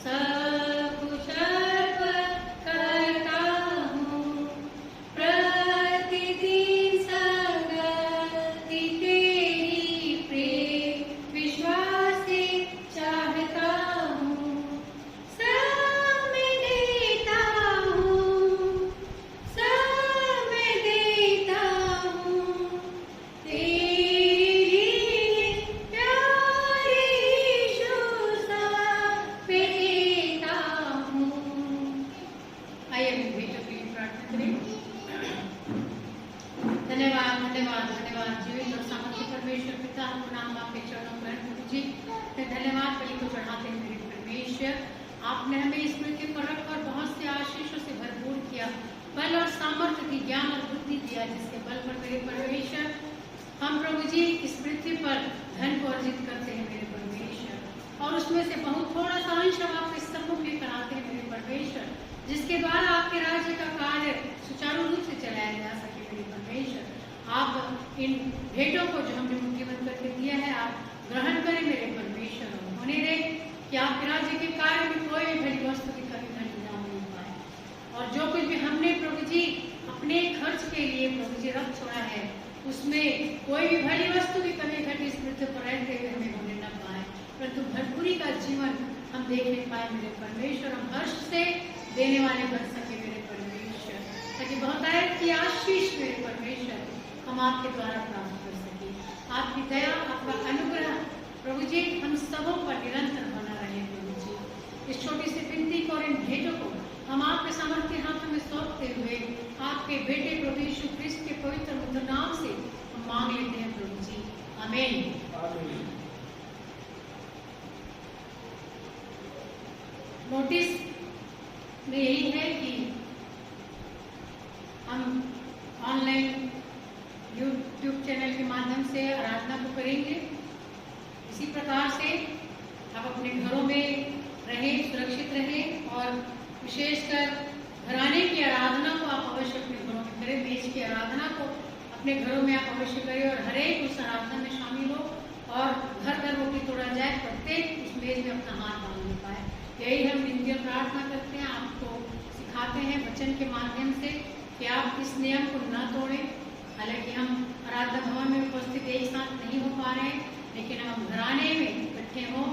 S1: सब कुछ अर्पण करता हूँ, प्रतिदिन संगति तेरी प्रेम विश्वास से चाहता हूँ, सब मैं देता हूँ, सब मैं देता हूँ, तेरी प्यारी यीशु सब मैं देता हूँ। आइए हम भेंटों के लिए प्रार्थना करें। धन्यवाद धन्यवाद धन्यवाद जीवित और सामर्थ्य परमेश्वर पिता, हम नाम आपके चरणों में ग्रहण कीजिए। धन्यवाद बलि को चढ़ाते हैं मेरे परमेश्वर, आपने हमें इस पृथ्वी पर रखकर बहुत से आशीषों से भरपूर किया, बल और सामर्थ्य दी, ज्ञान और बुद्धि दिया, जिसके बल पर मेरे परमेश्वर हम प्रभु जी इस पृथ्वी पर धन को अर्जित करते हैं मेरे परमेश्वर, और उसमें से बहुत थोड़ा सा अंश हम आपके सम्मुख लेकर आते हैं मेरे परमेश्वर, जिसके द्वारा आपके राज्य का कार्य सुचारू रूप से चलाया जा सके मेरे परमेश्वर। आप इन भेंटों को जो हमने मुट्ठीबंद करके दिया है आप ग्रहण करें मेरे परमेश्वर, होने दे कि आपके राज्य के कार्य में कोई भी भली वस्तु की कमी घटी ना हो पाए, और जो कुछ भी हमने प्रभु जी अपने खर्च के लिए प्रभु जी रख छोड़ा है उसमें कोई भी भली वस्तु की कमी घटी इस पृथ्वी पर रहते हुए हमें होने न पाए, परंतु भरपूरी का जीवन हम देखने पाए मेरे परमेश्वर, हम हर्ष से देने वाले बन सके मेरे परमेश्वर, ताकि बहुतायत की आशीष मेरे परमेश्वर हम आपके द्वारा प्राप्त कर सके। आपकी दया, आपका अनुग्रह प्रभु जी हम सबों पर निरंतर बना रहे प्रभु जी। इस छोटी सी विनती को और इन भेंटों को हम आपके सामर्थ्य हाथों में सौंपते हुए आपके बेटे प्रभु यीशु ख्रिस्त के पवित्र मधुर नाम से हम मांग लेते हैं प्रभु जी, आमीन। नोटिस में यही है कि हम ऑनलाइन यूट्यूब चैनल के माध्यम से आराधना को करेंगे। इसी प्रकार से आप अपने घरों में रहें, सुरक्षित रहें, और विशेषकर घराने की आराधना को आप अवश्य अपने घरों में करें। मेज की आराधना को अपने घरों में आप अवश्य करें और हर एक उस आराधना में शामिल हो, और घर घर रोटी तोड़ा जाए, प्रत्येक उस मेज में अपना हाथ डालने पाए। यही हम विनती और प्रार्थना करते हैं, आपको सिखाते हैं वचन के माध्यम से कि आप इस नियम को न तोड़ें। हालांकि हम आराधना भवन में उपस्थित एक साथ नहीं हो पा रहे हैं, लेकिन हम घराने में इकट्ठे हों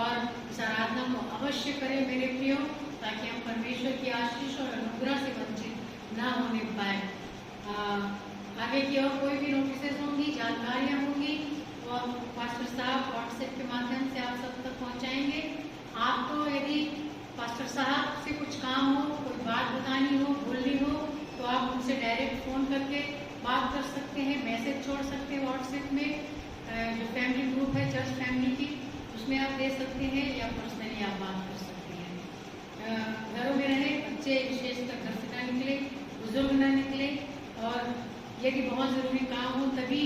S1: और इस आराधना को अवश्य करें मेरे प्रियो, ताकि हम परमेश्वर की आशीष और अनुग्रह से वंचित न होने पाए। आगे की और कोई भी नोटिस होंगी, जानकारियाँ होंगी, वो पास्टर साहब व्हाट्सएप के माध्यम से आप सब तक पहुँचाएंगे। आपको यदि पास्टर साहब से कुछ काम हो, कोई बात बतानी हो, बोलनी हो, तो आप उनसे डायरेक्ट फ़ोन करके बात कर सकते हैं, मैसेज छोड़ सकते हैं व्हाट्सएप में। जो फैमिली ग्रुप है चर्च फैमिली की, उसमें आप दे सकते हैं, या पर्सनली आप बात कर सकते हैं। घरों में रहे बच्चे विशेषकर घर से ना निकले, बुजुर्ग ना निकले, और यदि बहुत ज़रूरी काम हो तभी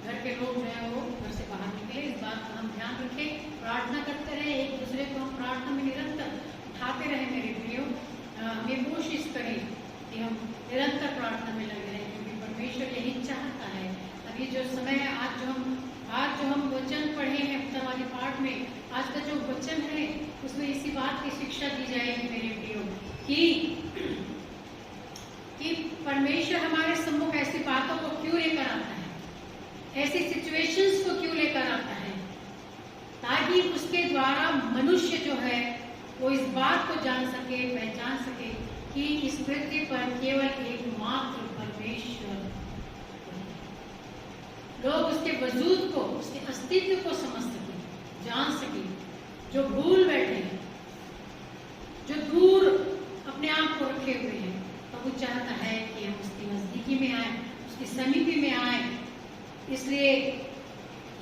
S1: घर के लोग जो है वो घर से बाहर निकले। इस बात का हम ध्यान रखें, प्रार्थना करते रहे, एक दूसरे को हम प्रार्थना में निरंतर उठाते रहे मेरे प्रियो। हमें कोशिश करें कि हम निरंतर प्रार्थना में लगे रहें, क्योंकि परमेश्वर यही चाहता है। अभी जो समय है, आज जो हम वचन पढ़े हैं उत्तरवादी पाठ में, आज का जो वचन है उसमें इसी बात की शिक्षा दी जाएगी मेरे प्रियो कि परमेश्वर हमारे सम्मुख ऐसी बातों को क्यों लेकर आता है, ऐसी सिचुएशंस को क्यों लेकर आता है, ताकि उसके द्वारा मनुष्य जो है वो इस बात को जान सके, पहचान सके कि इस पृथ्वी पर केवल एकमात्र परमेश्वर, लोग उसके वजूद को, उसके अस्तित्व को समझ सके, जान सके। जो भूल बैठे हैं, जो दूर अपने आप को रखे हुए हैं, तो वो चाहता है कि हम उसकी नजदीकी में आए, उसकी समीपी में आए। इसलिए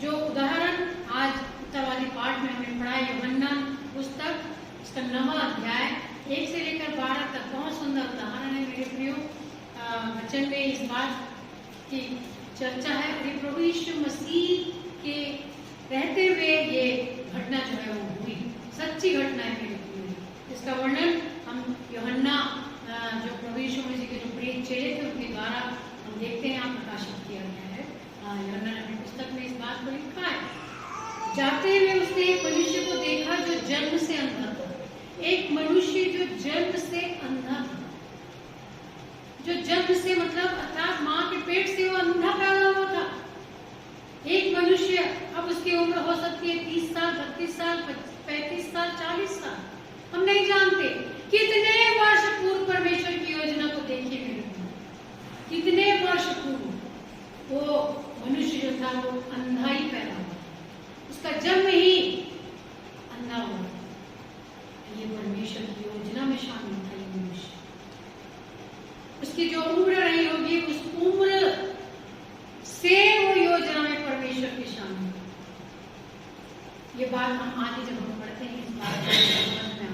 S1: जो उदाहरण आज उत्तरवादी पाठ में हमने पढ़ा, यूहन्ना पुस्तक उसका 9वां अध्याय 1 से लेकर 12 तक, बहुत सुंदर उदाहरण है मेरे प्रियो। वचन में इस बात की चर्चा है, और प्रभु यीशु मसीह के रहते हुए ये घटना जो है वो हुई, सच्ची घटना है मेरे प्रियो। इसका वर्णन हम यूहन्ना जो प्रभु यीशु मसीह के जो प्रिय चेले थे उनके द्वारा हम देखते हैं, यहाँ प्रकाशित किया गया है। यूहन्ना ने अपनी पुस्तक में इस बात को लिखा है। जाते हुए उसने एक मनुष्य को देखा जो जन्म से अंधा था। एक मनुष्य जो जन्म से अंधा था, जो जन्म से मतलब अर्थात माँ के पेट से वो अंधा पैदा हुआ था। एक मनुष्य, अब उसकी उम्र हो सकती है 30 साल, 32 साल, 35 साल, 40 साल, हम नहीं जानते। कितने वर्ष पूर्व परमेश्वर की योजना को देखिए मेरे, कितने वर्ष पूर्व वो मनुष्य जो था वो अंधा ही पैदा हुआ, उसका जन्म ही अंधा हुआ। ये परमेश्वर की योजना में शामिल था ये मनुष्य। उसकी जो उम्र रही होगी, उस उम्र से वो योजना में परमेश्वर की शामिल। ये बात हम आगे जब हम पढ़ते हैं इस बात को समझ में आता है।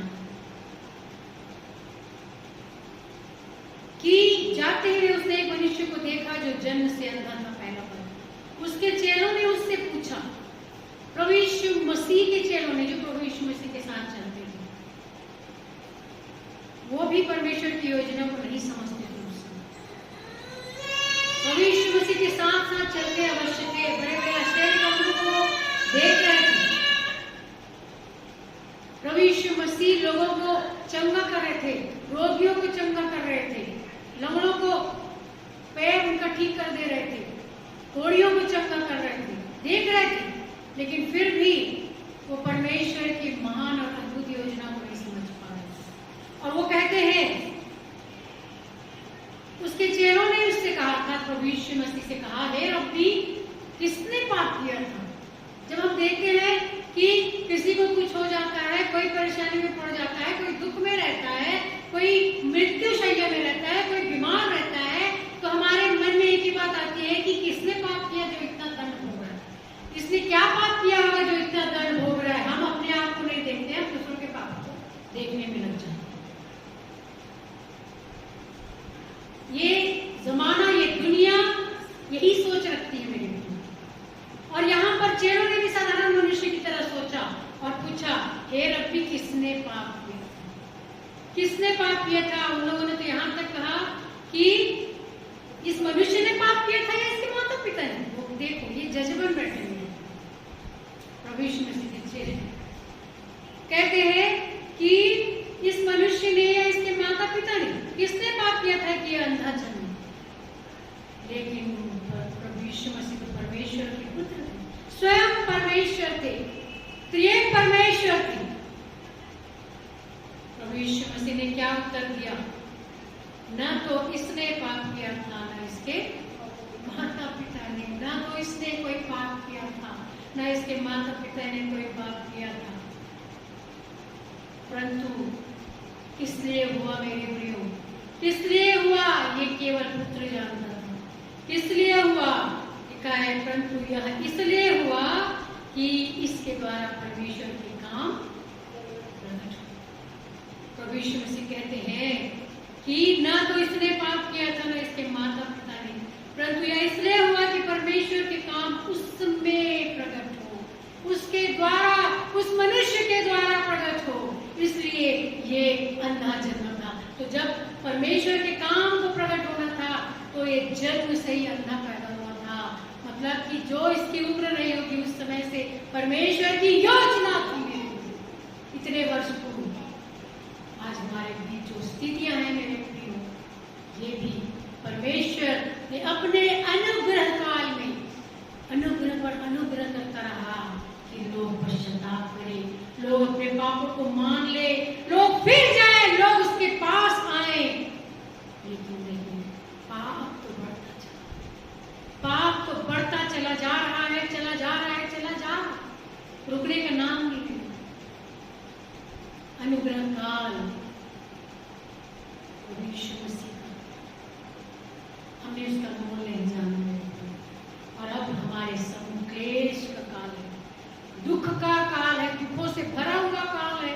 S1: जो जन्म से अंधा था पहला पर। उसके चेलों ने उससे पूछा, प्रभु यीशु मसीह के चेलों ने, जो प्रभु यीशु मसीह के साथ चलते थे, वो भी परमेश्वर की योजना को नहीं समझते थे उस समय। प्रभु यीशु मसीह के साथ साथ चलते अवश्य थे, बड़े बड़े आश्चर्य कामों को देख रहे थे। प्रभु यीशु मसीह लोगों को चंगा कर रहे थे, रोगियों को चंगा कर रहे थे, लंगड़ों को पैर उनका ठीक कर दे रहे थे, कोढ़ियों को चंगा कर रहे थे, देख रहे थे। लेकिन फिर भी वो परमेश्वर की महान और अद्भुत योजना को नहीं समझ पा रहे। और वो कहते हैं, उसके चेलों ने उससे कहा था, प्रभु यीशु मसीह से कहा, हे रब्बी, किसने पाप किया था? जब हम देखते हैं कि किसी को कुछ हो जाता है, कोई परेशानी में पड़ जाता है, कोई दुख में रहता है, कोई मृत्यु शैया में रहता है, कोई बीमार रहता है, तो हमारे मन में एक ही बात आती है कि किसने पाप किया जो इतना दंड भोग रहा है? इसने क्या पाप किया होगा जो इतना दंड भोग रहा है? हम अपने आप को नहीं देखते हैं, दूसरों के पाप को देखने में लग जाते हैं। ये जमाना, ये दुनिया यही सोच रखती है मेरे लिए। और यहाँ पर चेलों ने भी साधारण मनुष्य की तरह सोचा और पूछा, हे रब्बी, किसने पाप किया था? किसने पाप किया था? उन लोगों ने तो यहाँ तक कहा कि इस मनुष्य ने पाप किया था या इसके माता पिता ने? वो देखो, ये जजमन बैठे हुए हैं प्रभु यीशु मसीह के चेले कहते हैं कि इस मनुष्य ने या इसके माता पिता ने, किसने पाप किया था कि अंधा जन्म? लेकिन प्रभु यीशु मसीह तो परमेश्वर के पुत्र थे, स्वयं परमेश्वर थे, त्रिएक परमेश्वर थे। प्रभु यीशु मसीह ने क्या उत्तर दिया? न तो इसने पाप किया था, न इसके माता पिता ने, न तो इसने कोई पाप किया था, न इसके माता पिता ने कोई पाप किया था, परंतु इसलिए हुआ मेरे प्रियो, इसलिए हुआ, ये केवल पुत्र जानता था, इसलिए हुआ, परंतु यह इसलिए हुआ कि इसके द्वारा परमेश्वर के काम प्रकट हो। प्रभु यीशु मसीह कहते हैं कि न तो इसने पाप किया था, न इसके माता पिता ने, परंतु यह इसलिए हुआ कि परमेश्वर के काम उसमें प्रकट हो, उसके द्वारा, उस मनुष्य के द्वारा प्रकट हो। इसलिए ये अंधा जन्म था। तो जब परमेश्वर के काम को प्रकट होना था, तो ये जन्म से ही अंधा पैदा हुआ था। मतलब कि जो इसकी उम्र नहीं होगी उस समय से परमेश्वर की योजना थी। इतने वर्ष पूर्व आज हमारे बीच जो स्थितियां हैं मेरे प्रियो, ये भी परमेश्वर ने अपने अनुग्रह काल में अनुग्रह पर अनुग्रह करता रहा कि लोग पश्चाताप करें, लोग अपने पापों को मान ले, लोग फिर जाए, लोग उसके पास आए। लेकिन नहीं, पाप तो बढ़ता चला, पाप तो बढ़ता चला जा रहा है, चला जा रहा है, चला जा रहा है, रुकने का नाम नहीं है। अनुग्रह काल यीशु मसीह का, हमने उसका मोल नहीं जाना, और अब हमारे सम्मुख क्लेश का काल है, दुख का काल है, दुखों से भरा हुआ काल है।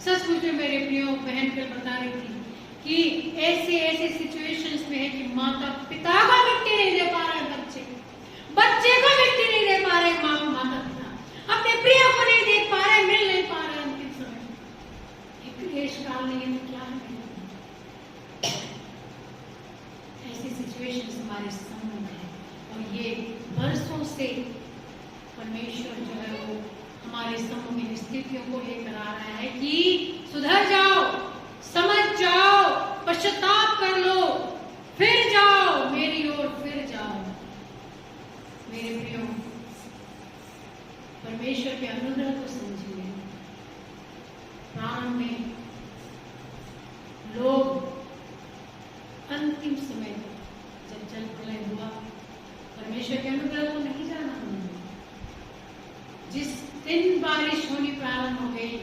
S1: सचमुच में मेरे प्रियो बहन कल बता रही थी कि ऐसे ऐसे सिचुएशंस में है कि माता पिता को मिट्टी नहीं दे पा रहे बच्चे, बच्चे को मिट्टी नहीं दे पा रहे माता पिता, अपने प्रिय को नहीं देख पा रहे, मिल नहीं पा रहे अंतिम समय। एक क्लेश काल नहीं है तो क्या है? ऐसी सिचुएशंस हमारे सम्मुख है, और ये वर्षों से परमेश्वर जो है वो हमारे सम्मुख इन स्थितियों को लेकर आ रहा है कि सुधर जाओ, समझ जाओ, पश्चाताप कर लो, फिर जाओ मेरी ओर, फिर जाओ। मेरे प्रियो, परमेश्वर के अनुग्रह को समझिए। प्रारंभ में लोग अंतिम समय जब जल प्रलय हुआ, परमेश्वर के अनुग्रह को नहीं जाना उन्होंने। जिस दिन बारिश होनी प्रारंभ हो गई,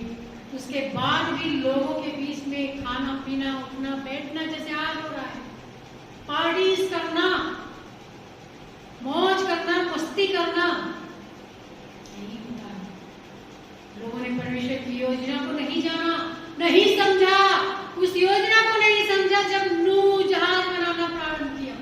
S1: उसके बाद भी लोगों के बीच में खाना पीना, उठना बैठना जैसे आज हो रहा है, पार्टीज करना, मौज करना, मस्ती करना, नहीं होता है। लोगों ने परमेश्वर की योजना को नहीं जाना, नहीं समझा, उस योजना को नहीं समझा जब नूह जहाज बनाना प्रारंभ किया।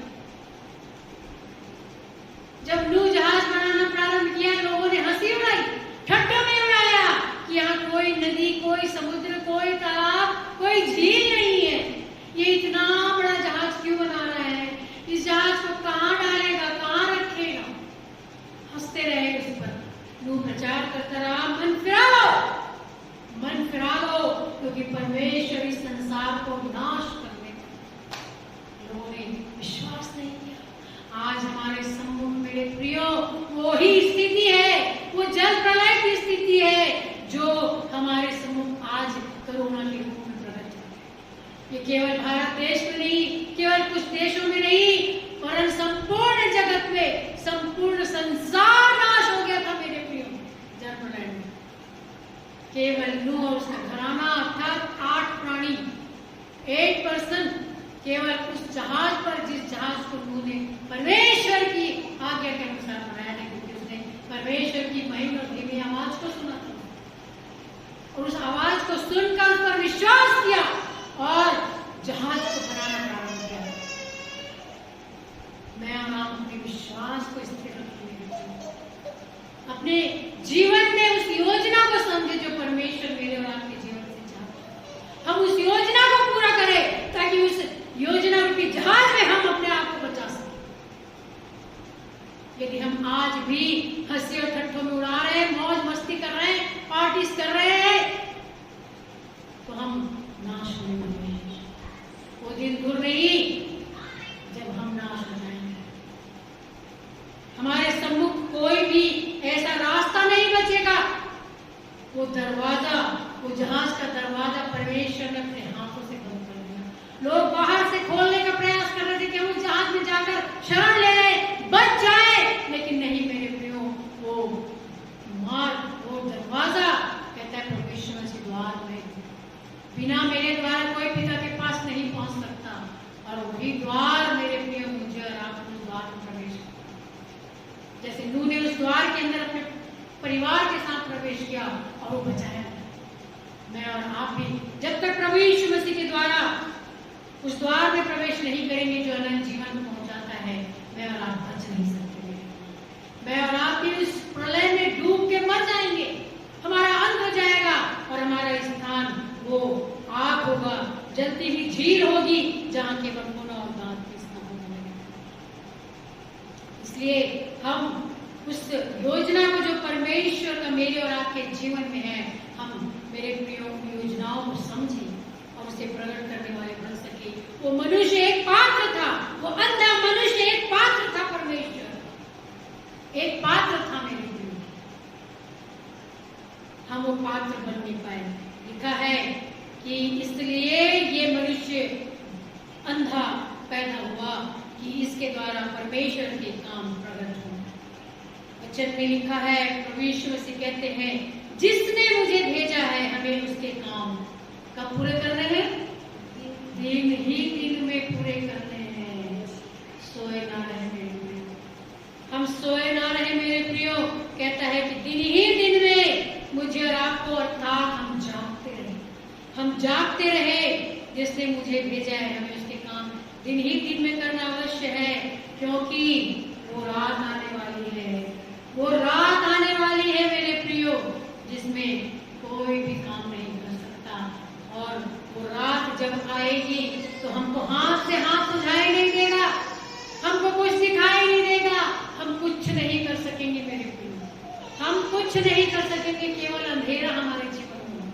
S1: जब नूह जहाज बनाना प्रारंभ किया, लोगों ने हंसी उड़ाई, ठट्ठों में उड़ाया कि यहाँ कोई नदी, कोई समुद्र, कोई तालाब, कोई झील नहीं है, ये इतना बड़ा जहाज क्यों बना रहा है, इस जहाज को कहाँ डालेगा, कहाँ रखेगा। हंसते रहे उस पर। नूह प्रचार करता रहा, मन फिरा लो, क्योंकि परमेश्वर इस संसार को नाश करने का। लोगों ने विश्वास नहीं किया। आज हमारे सम्मुख मेरे प्रियो वही स्थिति है, वो जल प्रलय की स्थिति है जो हमारे सम्मुख आज कोरोना के रूप में प्रकट है। ये केवल भारत देश में नहीं, केवल कुछ देशों में नहीं, पर संपूर्ण जगत में, संपूर्ण संसार नाश हो गया था मेरे प्रियो जल प्रलय में। केवल नूह और उसका घराना अर्थात 8 प्राणी, 8 पर्सन केवल उस जहाज पर, जिस जहाज को नूह ने परमेश्वर की आज्ञा के अनुसार बनाया है, क्योंकि उसने परमेश्वर की महिमा और धीमी आवाज को सुना था और उस आवाज को सुनकर उस पर विश्वास किया और जहाज को बनाना प्रारंभ किया। मैं और आप अपने विश्वास को स्थिर रखेंगे, अपने जीवन में उस योजना को समझे जो परमेश्वर मेरे और आपके जीवन से चाहता है। हम उस योजना को पूरा करें ताकि उस योजना रूपी जहाज में हम अपने आप को बचा सकें। यदि हम आज भी हंसी और ठट्ठों में उड़ा रहे हैं, मौज मस्ती कर रहे हैं, पार्टीज कर रहे हैं, तो हम नाश होने वाले हैं। वो दिन दूर नहीं जब हम नाश हो जाएंगे। हमारे सम्मुख कोई भी ऐसा रास्ता नहीं बचेगा। वो दरवाजा, वो जहाज का दरवाजा परमेश्वर ने अपने हाथों से बंद कर दिया। लोग बाहर से खोलने का प्रयास कर रहे थे कि हम उस जहाज में जाकर शरण ले लें, बच जाए, लेकिन नहीं मेरे प्रियो, वो दरवाजा कहता है परमेश्वर के द्वार में, बिना मेरे द्वार कोई पिता के पास नहीं पहुंच सकता। और वही द्वार मेरे प्रियो मुझे और आपको द्वार में प्रवेश किया। जैसे नूह ने उस द्वार के अंदर अपने परिवार के साथ प्रवेश किया और वो बचाया। मैं और आप भी जब तक प्रभु यीशु मसीह के द्वारा उस द्वार में प्रवेश नहीं करेंगे जो अनंत जीवन को पहुंचाता है, मैं और आप बच नहीं सकते। मैं और आप भी उस प्रलय में डूब के मर जाएंगे, हमारा अंत हो जाएगा और हमारा स्थान वो आग होगा, जलती हुई झील होगी जहां केवल खून और दांत पीसना होगा। इसलिए हम उस योजना को जो परमेश्वर का मेरे और आपके जीवन में है, हम मेरे प्रियो योजनाओं को समझें और उसे प्रकट करने वाले बन सके। वो मनुष्य एक पात्र था, वो अंधा मनुष्य एक पात्र था, परमेश्वर एक पात्र था मेरे प्रियो। हम वो पात्र बन नहीं पाए। लिखा है कि इसलिए ये मनुष्य अंधा पैदा हुआ कि इसके द्वारा परमेश्वर के काम प्रकट हो। वचन में लिखा है, प्रभु यीशु मसीह कहते हैं, जिसने मुझे भेजा है हमें उसके काम कब पूरे करने हैं? दिन ही दिन में पूरे करने हैं। सोए ना रहे मेरे प्रियो, हम सोए ना रहे मेरे प्रियो। कहता है कि दिन ही दिन में मुझे और आपको, अर्थात हम जागते रहे। जिसने मुझे भेजा है हमें उसके काम दिन ही दिन में करना अवश्य है, क्योंकि वो रात आने वाली है। वो रात आने वाली है मेरे प्रियो, जिसमें कोई भी काम नहीं कर सकता। और वो रात जब आएगी तो हमको हाथ से हाथ सुझाई नहीं देगा, हमको कुछ दिखाई नहीं देगा, हम कुछ नहीं कर सकेंगे मेरे प्रियो, हम कुछ नहीं कर सकेंगे, केवल अंधेरा हमारे जीवन में।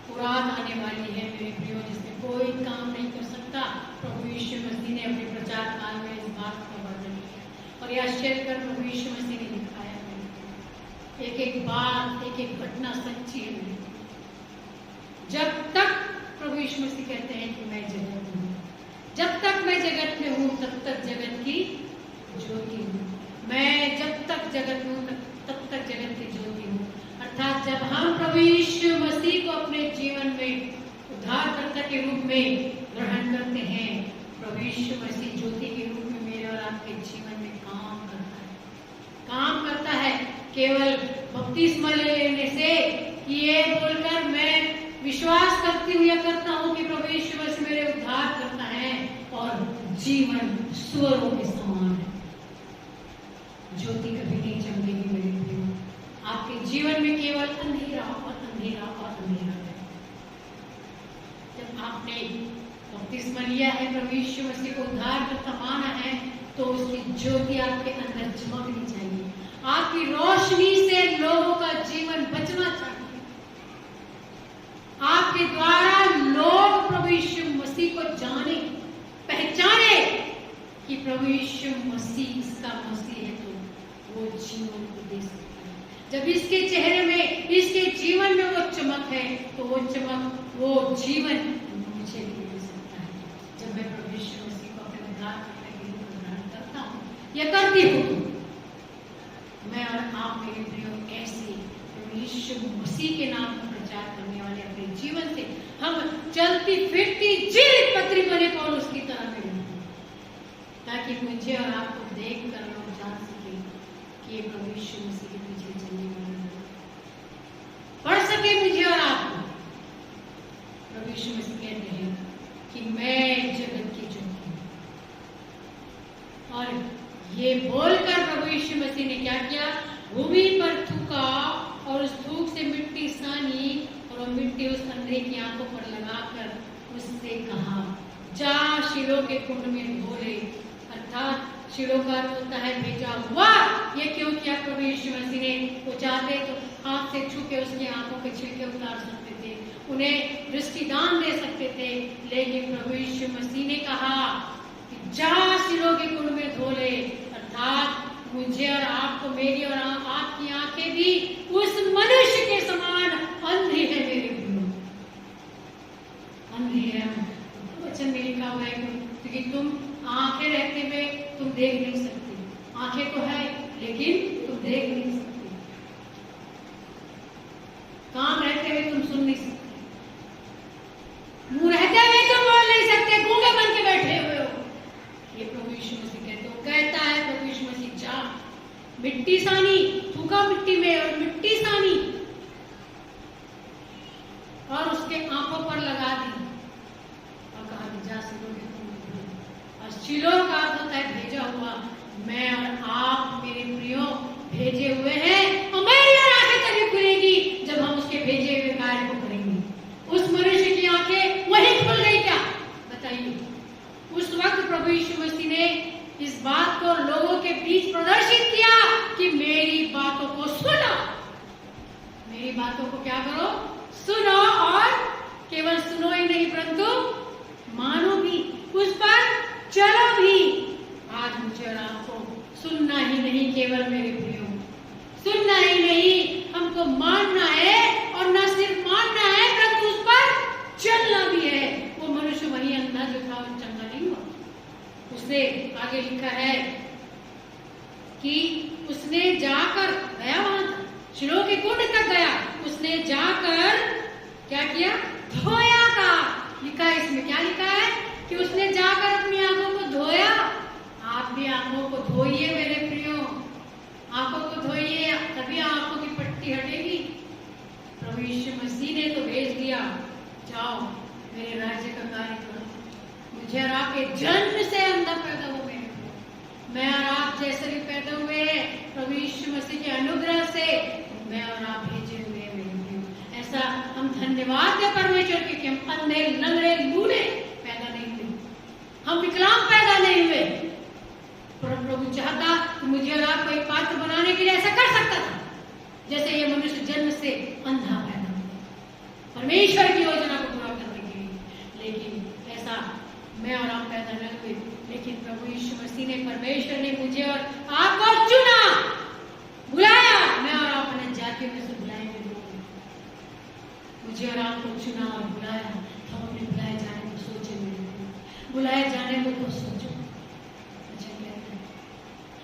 S1: वो रात आने वाली है मेरे प्रियो, जिसमें कोई काम नहीं कर सकता। प्रभु यीशु मसीह ने अपने प्रचार काल में इस बात का वर्णन किया और यह आश्चर्य कर प्रभु यीशु मसीह ने दिखाया। एक एक बात, एक एक घटना सच्ची है। जब तक प्रभु यीशु मसीह कहते हैं कि मैं जगत हूँ, जब तक मैं जगत में हूँ तब तक जगत की ज्योति हूँ। मैं जब तक जगत हूँ तब तक जगत की ज्योति हूँ। अर्थात जब हम प्रभु यीशु मसीह को अपने जीवन में उद्धारकर्ता के रूप में ग्रहण करते हैं, प्रभु यीशु मसीह ज्योति के रूप में मेरे और आपके जीवन में काम करता है। केवल बपतिस्मा लेने से ये बोलकर मैं विश्वास करती हूँ या करता हूँ कि प्रभु यीशु मसीह मेरे उद्धार करता है और जीवन सुअरों के समान है। लिया है, प्रभु यीशु मसीह को उद्धारकर्ता माना है, तो उसकी ज्योति आपके अंदर चमकनी चाहिए। आपकी रोशनी से लोगों का जीवन बचना चाहिए। आपके द्वारा लोग प्रभु यीशु मसीह को जाने, पहचाने कि प्रभु यीशु मसीह इसका मसीह है, तो वो जीवन को दे सकता है। जब इसके चेहरे में, इसके जीवन में वो चमक है, तो वो चमक, वो जीवन मुझे भी दे सकता है। जब मैं प्रभु यीशु मसीह को अपने उद्धार करने के लिए ग्रहण करता हूँ या करती हूँ, मैं और आप मेरे प्रिय ऐसे प्रभु यीशु मसीह के नाम का प्रचार करने वाले अपने जीवन से हम चलती फिरती जीवित पत्री बने और उसकी तरह मिलें, ताकि मुझे और आपको देख कर लोग जान सके कि ये प्रभु यीशु मसीह के पीछे चलने वाले हैं। पढ़ सके मुझे और आपको। प्रभु यीशु मसीह कहते हैं कि मैं जगत की ज्योति हूं। और ये बोलकर प्रभु यीशु मसीह ने क्या किया? भूमि पर थूका और उस थूक से मिट्टी सानी और वो मिट्टी उस अंधे की आंखों पर लगाकर उससे कहा, जा शिलो के कुंड में धो ले। अर्थात शिलो का अर्थ होता है भेजा हुआ। ये क्यों किया प्रभु यीशु मसीह ने? वो चाहते तो हाथ से छू के उसकी आंखों के छिलके उतार सकते थे, उन्हें दृष्टिदान दे सकते थे, लेकिन प्रभु यीशु मसीह ने कहा कि जा शिलो के कुंड में धो ले। अर्थात मुझे और आपको, मेरी और आपकी आंखें भी उस मनुष्य के समान अंधी है। मेरे प्रियो, अंधी है। वचन में लिखा हुआ है क्योंकि तुम आंखें रहते हुए तुम देख नहीं सकते। आंखें तो है लेकिन तुम देख नहीं सकते। कान रहते हुए तुम सुन नहीं सकते। मुंह रहते हुए तुम बोल नहीं सकते। गूंगे बन के बैठे हुए हो। ये प्रभु यीशु मसीह कहते हो, कहता है प्रभु यीशु मसीह, जा मिट्टी सानी, थूका मिट्टी में और मिट्टी सानी और उसके आंखों पर लगा दी और कहा कि जा शिलो के कुंड में धो। और शिलो का अर्थ होता है भेजा हुआ। मैं और आप मेरे प्रियो भेजे हुए हैं और मेरी और आंखें तभी खुलेगी जब हम उसके भेजे हुए कार्य को करेंगे। उस मनुष्य की आंखें वही खुल गई क्या? बताइए। उस वक्त प्रभु यीशु मसीह ने इस बात को लोगों के बीच प्रदर्शित किया कि मेरी बातों को सुनो। मेरी बातों को क्या करो? सुनो। और केवल सुनो ही नहीं परंतु मानो भी, उस पर चलो भी। आज मुझे और आपको सुनना ही नहीं, केवल मेरे प्रियो सुनना ही नहीं, हमको मानना है और न सिर्फ मानना है परंतु उस पर चलना भी है। वो मनुष्य वही अंधा जो था वो चंगा नहीं हुआ। उसने आगे लिखा है कि उसने जाकर गया, वहां शिलो के कुंड तक गया, उसने जाकर क्या किया? धोया था। लिखा है इसमें, क्या लिखा है? कि उसने जाकर अपनी आंखों को धोया। आप भी आंखों को धोइए मेरे प्रियो, आंखों को धोइए, तभी आंखों की पट्टी हटेगी। प्रभु यीशु मसीह ने तो भेज दिया, जाओ मेरे राज्य का कार्य करो। मुझे और आपके जन्म से अंदर पैदा हुए, मैं और आप जैसे भी पैदा हुए हैं प्रभु यीशु मसीह के अनुग्रह से, मैं और आप भेजे हुए हैं मेरे प्रियो। ऐसा हम धन्यवाद दें परमेश्वर के कि हम अंधे, लंगड़े, लूले पैदा नहीं हुए, हम विकलांग पैदा नहीं हुए। प्रभु चाहता कि मुझे और आपको एक पात्र बनाने के लिए ऐसा कर सकता था, जैसे ये मनुष्य जन्म से अंधा पैदा हुआ परमेश्वर की योजना को पूरा करने के लिए। लेकिन ऐसा मैं और आप पैदा न हुए, लेकिन प्रभु यीशु मसीह ने, परमेश्वर ने मुझे और आपको चुना, बुलाया। मैं और आप अपने जाति में से बुलाए गए लोग, मुझे और आपको चुना और बुलाया। तो हम अपने बुलाए जाने को सोचे, बुलाए जाने को सोचो।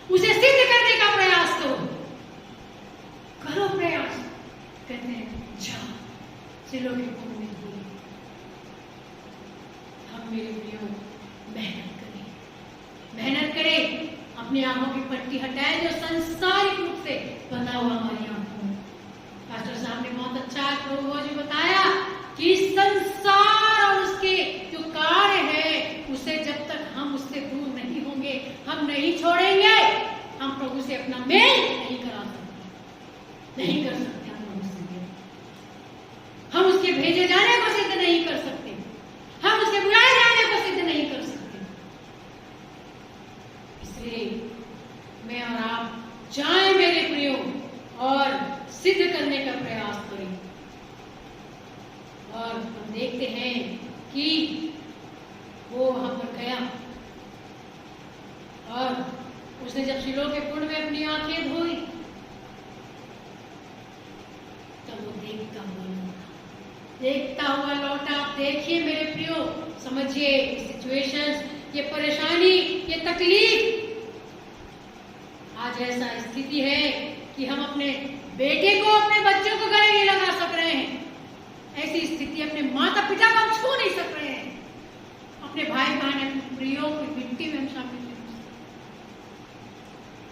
S1: उसे सिद्ध करने का प्रयास करो प्रयास। कहते हैं जा शिलो के कुंड में धो। हम मेरे प्रियो मेहनत करें, अपनी आंखों की पट्टी हटाए जो संसारिक रूप से बंधा हुआ हमारी आंखों में। पास्टर साहब ने बहुत अच्छा प्रभु जी बताया कि संसार और उसके जो कार्य है, उसे जब तक हम उससे दूर नहीं होंगे, हम नहीं छोड़ेंगे, हम प्रभु से अपना मेल नहीं करा सकते, नहीं कर सकते हम प्रभु से मेल। हम उसके भेजे जाने को सिद्ध नहीं कर सकते, हम उसके बुलाए जाने को सिद्ध नहीं खोले, मैं और आप जाएं मेरे प्रियो और सिद्ध करने का प्रयास करें। और हम देखते हैं कि वो वहां पर गया और उसने जब शिलो के कुंड में अपनी आंखें धोई तब वो देखता हुआ लौटा। आप देखिए मेरे प्रियो, समझिए सिचुएशंस, ये परेशानी, ये तकलीफ। आज ऐसा स्थिति है कि हम अपने बेटे को, अपने बच्चों को गले नहीं लगा सक रहे हैं। ऐसी स्थिति, अपने माता पिता को हम छू नहीं सक रहे हैं, अपने भाई बहन, अपने प्रियो को मिट्टी में हम शामिल नहीं हो सकते।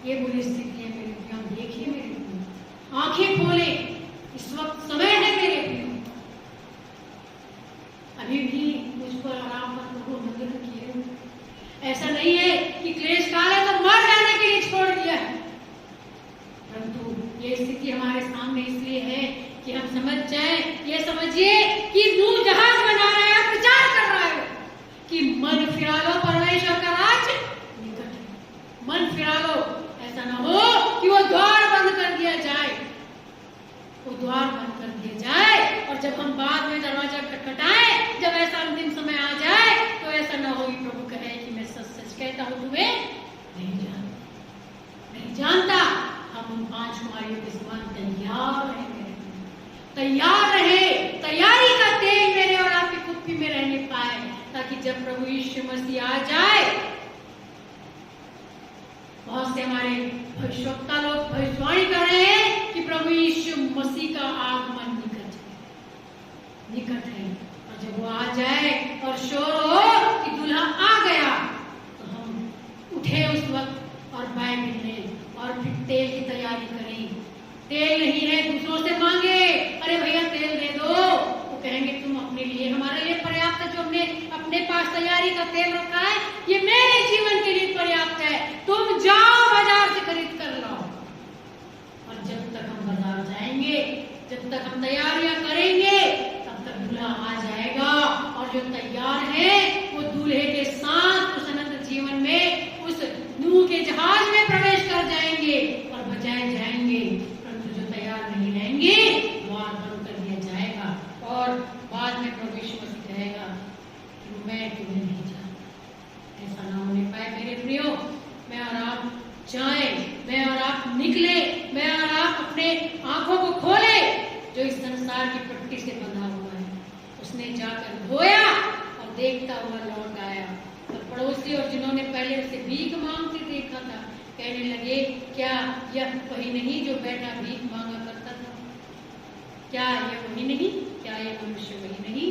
S1: ये बुरी स्थिति है मेरे प्रियो। हम देखिए मेरे प्रियो, आंखें खोले, इस वक्त समय है मेरे प्रियो। अभी भी मुझ पर आराम पर प्रभु अनुग्रह किए। ऐसा नहीं है कि क्लेश काल है तो मर जाने के लिए छोड़ दिया है, परंतु ये स्थिति हमारे सामने इसलिए है कि हम समझ जाएं, ये समझिए कि नूह जहाज बना रहा है, प्रचार कर रहा है कि मन फिरा लो, परमेश्वर का राज निकट है। मन फिरा लो, ऐसा ना हो कि वो द्वार बंद कर दिया जाए, वो द्वार बंद कर दिया जाए और जब हम बाद में दरवाजा खटखटाएं, जब ऐसा अंतिम समय आ जाए तो ऐसा ना हो कि प्रभु कहे कि मैं सच सच कहता हूं तुम्हें नहीं जानता। हम उन 5 कुमारियों के समान तैयार रहे, तैयार रहे, तैयारी का तेल मेरे और आपकी कुप्पी में रहने पाए, ताकि जब प्रभु यीशु मसीह आ जाए। बहुत से हमारे भविष्यवक्ता लोग भविष्यवाणी कर रहे हैं कि प्रभु यीशु मसीह का आगमन निकट है, और जब वो आ जाए और शोर हो कि दूल्हा आ गया, तो हम उठे उस वक्त और बाइबल लें और फिर तेल की तैयारी करें। तेल नहीं है दूसरों से मांगे, अरे भैया तेल दे दो, वो कहेंगे तुम अपने लिए, हमारे लिए पर्याप्त है, जो हमने अपने पास तैयारी का तेल रखा है ये मेरे जीवन के लिए पर्याप्त है, तुम जाओ बाजार से खरीद कर लाओ। और जब तक हम बाजार जाएंगे, जब तक हम तैयारियां करेंगे, तब तक दूल्हा आ जाएगा, और जो तैयार है वो दूल्हे के साथ उस अनंत जीवन में, उस नूह के जहाज में प्रवेश कर जाएंगे और बचाए जाएंगे। परंतु जो तैयार नहीं रहेंगे, द्वार बंद कर दिया जाएगा और बाद में प्रभु यीशु मसीह कहेगा कि मैं तुम्हें नहीं जानता। ऐसा ना होने पाए मेरे प्रियो। मैं और आप जाएं, मैं और आप निकले, मैं और आप अपने आंखों को खोले, जो इस संसार की पट्टी से बंधा हुआ है। उसने जाकर धोया और देखता हुआ लौट आया, और पड़ोसी और जिन्होंने पहले उसे भीख मांगते देखा था कहने लगे, क्या यह वही नहीं जो बैठा भीख मांगा करता था? क्या यह वही नहीं? क्या यह मनुष्य वही नहीं?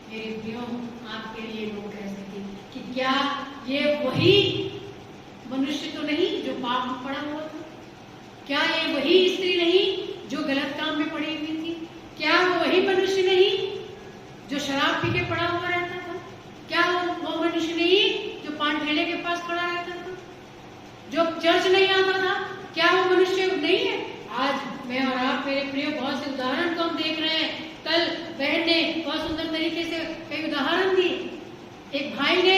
S1: मेरे प्रियो, आपके लिए लोग कह सके कि क्या ये वही मनुष्य तो नहीं जो पाप में पड़ा हुआ था? क्या ये वही स्त्री नहीं जो गलत काम में पड़ी हुई थी? क्या वो वही मनुष्य नहीं जो शराब पी के पड़ा हुआ रहता था? क्या वो मनुष्य नहीं जो पान ठेले के पास खड़ा रहता था, जो चर्च नहीं आता था? क्या वो मनुष्य नहीं है? आज मैं और आप मेरे प्रिय बहुत से उदाहरण को हम देख रहे हैं। कल बहन ने बहुत सुंदर तरीके से कई उदाहरण दी। एक भाई ने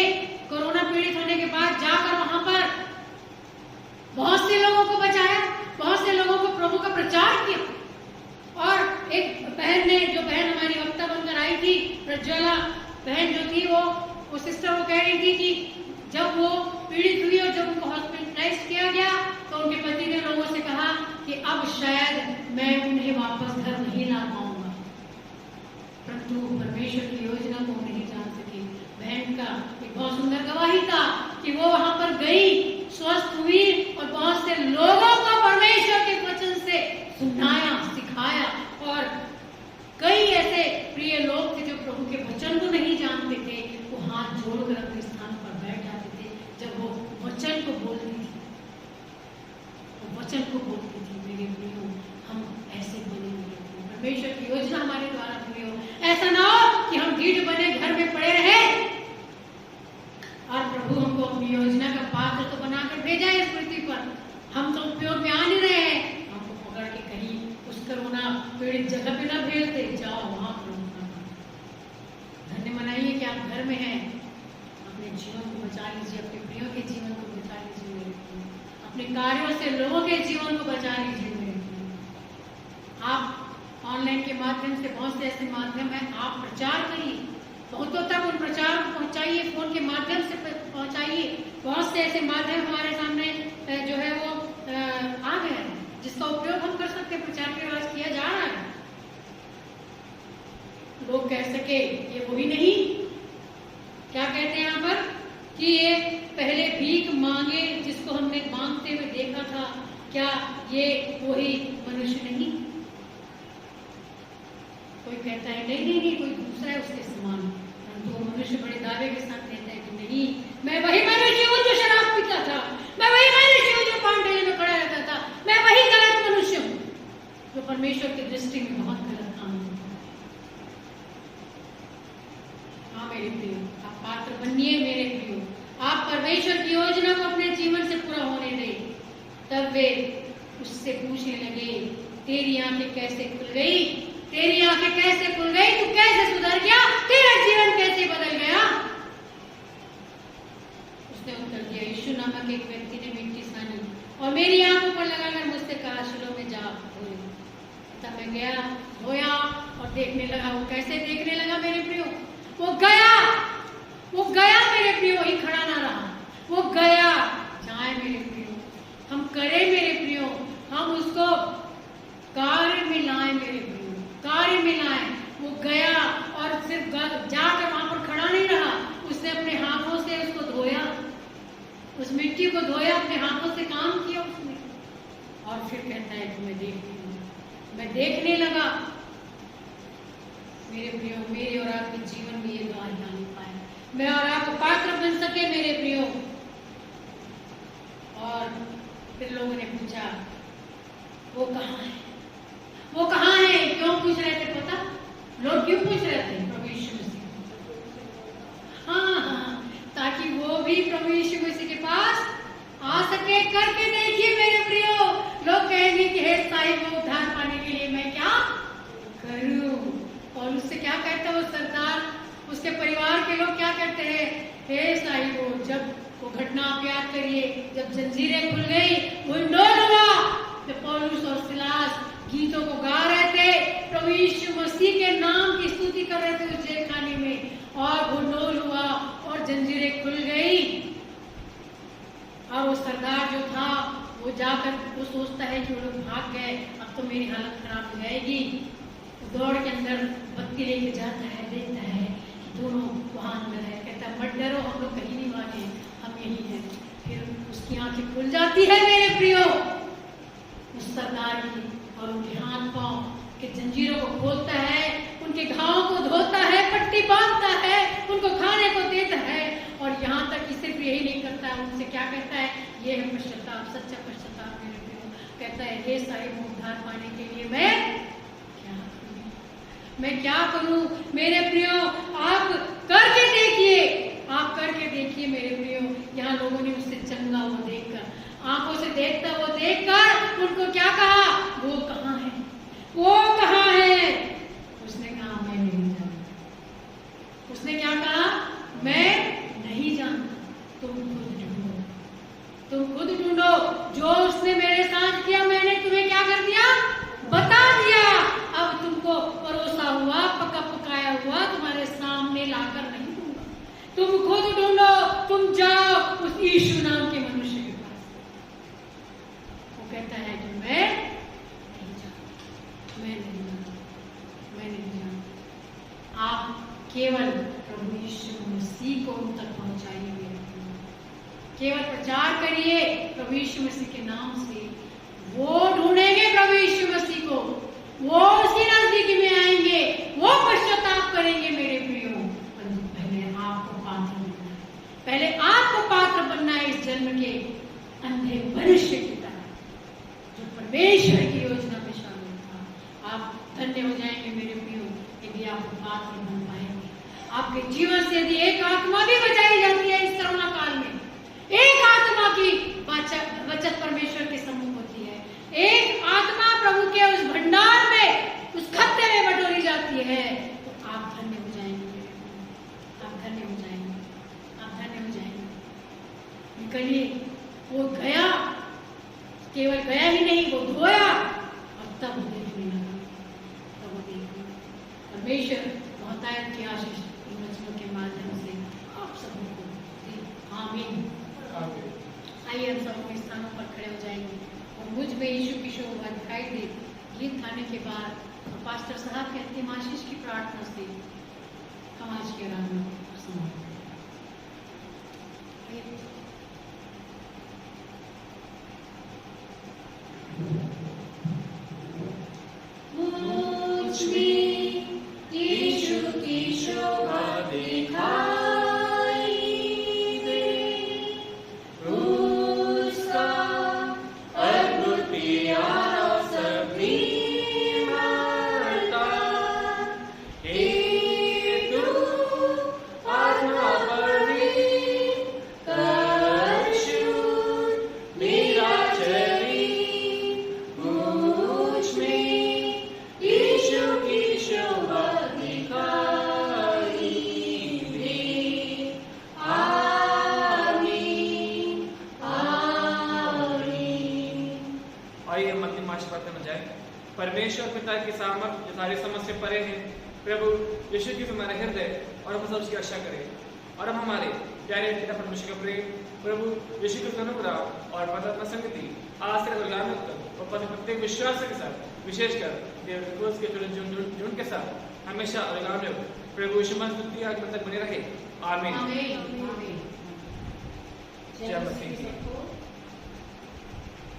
S1: कोरोना पीड़ित होने के बाद जाकर वहां पर बहुत से लोगों को बचाया, बहुत से लोगों को प्रभु का प्रचार किया। और एक बहन ने, जो बहन हमारी वक्ता बनकर आई थी, प्रज्वला बहन जो थी, वो सिस्टर वो कह रही थी कि जब वो पीड़ित हुई और जब उनको हॉस्पिटलाइज किया गया तो उनके पति ने लोगों से कहा कि अब शायद मैं उन्हें वापस घर नहीं ला पाऊंगा, परंतु परमेश्वर की योजना को नहीं जान सकी। बहन का एक बहुत सुंदर गवाही था कि वो वहां पर गई, स्वस्थ हुई और बहुत से लोगों को परमेश्वर के वचन से सुनाया, सिखाया। और कई ऐसे प्रिय लोग थे जो प्रभु के वचन को नहीं जानते थे, वो हाथ जोड़कर अपने स्थान पर बैठ जाते थे जब वो वचन को बोलती थी, वो वचन को बोलती थी। मेरे प्रियो, हम ऐसे बनेंगे, परमेश्वर की योजना हमारे द्वारा पूरी हो। ऐसा ना हो कि हम ढीठ बने घर में पड़े रहे और प्रभु हमको अपनी योजना का पात्र तो बनाकर भेजा है इस पृथ्वी पर, हम तो अपने कार्यों से लोगों के जीवन को बचा लीजिए मेरे प्रियो। आप ऑनलाइन के माध्यम से बहुत से ऐसे माध्यम है, आप प्रचार करिए, बहुतों तक उन प्रचार को पहुंचाइए, फोन के माध्यम से पहुंचाइए। बहुत से ऐसे माध्यम हमारे सामने जो है वो आ गए हैं जिसका उपयोग हम कर सकते हैं, प्रचार के राज किया जा रहा है। लोग कह सके ये वही नहीं, क्या कहते हैं यहाँ पर कि ये पहले भीख मांगे जिसको हमने मांगते हुए देखा था, क्या ये वही मनुष्य नहीं? कोई कहता है नहीं नहीं नहीं, कोई दूसरा है उसके समान, परंतु वो मनुष्य बड़े दावे के साथ कहता है कि नहीं, मैं वही मनुष्य हूँ जो शराब पीता था, मैं वही मनुष्य हूँ जो पांडेली में खड़ा रहता था, मैं वही गलत मनुष्य हूँ जो परमेश्वर की दृष्टि में बहुत गलत काम करता है। हाँ मेरे प्रियो, आप पात्र बनिए मेरे प्रियो, आप परमेश्वर की योजना को अपने जीवन से पूरा होने दें। तब वे उससे पूछने लगे, तेरी आंखें कैसे खुल गई? तेरी आंखें कैसे खुल गई? तू कैसे सुधर गया? तेरा जीवन कैसे बदल गया? उसने उत्तर दिया, यीशु नामक एक व्यक्ति ने मिट्टी सानी और मेरी आंखों पर लगाकर मुझसे कहा, शिलोह में जा धो ले। तब मैं गया, धोया और देखने लगा। वो कैसे देखने लगा मेरे प्रियो? वो गया मेरे प्रियो, वही खड़ा ना रहा, वो गया। जाए मेरे प्रियो, हम करें मेरे प्रियो, हम उसको कार्य में लाएं मेरे प्रियो, कार्य में लाएं। वो गया और सिर्फ जाकर वहां पर खड़ा नहीं रहा, उसने अपने हाथों से उसको धोया, उस मिट्टी को धोया, अपने हाथों से काम किया उसने, और फिर कहता है कि मैं देखती हूँ, मैं देखने लगा। मेरे प्रियो, मेरे और आपके जीवन में ये द्वार आने पाए, मैं और आप पात्र बन सके मेरे प्रियो। और फिर लोगों ने पूछा, वो कहाँ है? वो कहाँ है? क्यों पूछ रहे थे पता? लोग क्यों पूछ रहे थे? प्रभु यीशु मसीह। हाँ, ताकि वो भी प्रभु यीशु मसीह के पास आ सके। करके देखिए मेरे प्रियो, लोग कहेंगे कि हे साहिब, वो उद्धार पाने के लिए मैं क्या करूं? और उससे क्या कहता है वो सरदार, उसके परिवार के लोग क्या कहते हैं? हे साहिब, जब वो घटना आप याद करिए, जब जंजीरें खुल गई, वो हिंडोल हुआ, जब पौलुस और सिलास गीतों को गा रहे थे, प्रभु यीशु मसीह के नाम की स्तुति कर रहे थे उस जेल खाने में, और हिंडोल हुआ और जंजीरें खुल गई। और वो सरदार जो था वो जाकर वो सोचता है कि वो लोग भाग गए, अब तो मेरी हालत खराब हो जाएगी। दौड़ के अंदर बत्ती लेके जाता है, देखता है कि दोनों वहां अंदर है, कहता है मत डरो, हम लोग कहीं नहीं भागे, हम यही हैं। फिर उसकी आंखें खुल जाती है मेरे प्रियो, उस सरदार की, और उनके हाथ पांव के जंजीरों को खोलता है, उनके घावों को धोता है, पट्टी बांधता है, उनको खाने को देता है। और यहाँ तक कि सिर्फ यही नहीं करता है, उनसे क्या कहता है? ये है पश्चाताप, सच्चा पश्चाताप मेरे प्रियो। कहता है, हे साहिब, उद्धार पाने के लिए मैं क्या करूं मेरे प्रियो? आप करके देखिए, आप करके देखिए मेरे प्रियो। यहाँ लोगों ने उससे चंगा हुआ देखकर, आंखों से देखता वो देखकर उनको क्या कहा? वो कहाँ है? वो कहाँ है? उसने कहा मैं नहीं जानता। उसने क्या कहा? मैं नहीं जानता। तुम खुद ढूंढो, तुम खुद ढूंढो। जो उसने मेरे साथ किया, मैंने तुम्हें क्या कर दिया? बता दिया। अब तुमको परोसा हुआ, पका पकाया हुआ तुम्हारे सामने लाकर नहीं दूंगा। तुम खुद ढूंढो, तुम जाओ उस यीशु नाम के मनुष्य के पास। वो कहता है कि मैं नहीं जानता, मैं नहीं जानता, मैं नहीं जानता। आप केवल प्रभु यीशु मसीह को उन तक पहुंचाइए, केवल प्रचार करिए प्रभु यीशु मसीह के नाम से। वो ढूंढेंगे प्रभु यीशु मसीह को, वो उसी नजदीकी में आएंगे, वो पश्चाताप करेंगे मेरे प्रियो। परंतु पहले आपको पात्र बनना है, पहले आपको पात्र बनना है इस जन्म के अंधे मनुष्य की तरह जो परमेश्वर की योजना में शामिल था। आप धन्य हो जाएंगे मेरे प्रियो यदि आप पात्र बन पाएंगे। आपके जीवन से यदि एक आत्मा भी बचाई जाती है इस कोरोना काल में, एक आत्मा की बचत परमेश्वर के सम्मुख होती है, एक आत्मा प्रभु के उस भंडार में, उस खत्ते में बटोरी जाती है, तो आप धन्य हो जाएंगे, आप धन्य हो जाएंगे, आप धन्य हो जाएंगे। निकलिए। वो गया केवल गया ही नहीं, वो धोया और तब वो देखने लगा, तब वो देखने। परमेश्वर बहुतायत की आशीष इन वचनों के माध्यम से आप सबको दे। आमीन। आइए हम सब अपने स्थानों पर खड़े हो जाएंगे और मुझ में यीशु की शोभा दिखाई दे गीत गाने के बाद पास्टर साहब के अंतिम आशीष की प्रार्थना से हम आज के आराधना समाप्त करें। मुझ में यीशु की शोभा दिखाई दे, उसका अद्भुत प्यारा सभी मरता, हे तू आत्मा बड़ी कर शुद्ध मेरा शरीर, मुझ में यीशु की शोभा दिखाई दे। आमीन, आमीन।
S2: आइए हम अंतिम आशीर्वाद में जाए। परमेश्वर पिता की सामर्थ जो सारी समझ से परे है, प्रभु यीशु की हमारे हृदय और हम सब उसकी आशा करें, और हम हमारे प्यारे पिता परमेश्वर का प्रेम, प्रभु यीशु के अनुग्रह और पवित्र संगति आज से गुलामी तक और प्रत्येक विश्वास के साथ, विशेषकर देवदूत के जुड़ के साथ हमेशा गुलामी हो। प्रभु यीशु मसीह आज तक बने रहे। आमीन।
S1: आमीन।
S2: जय मसीह।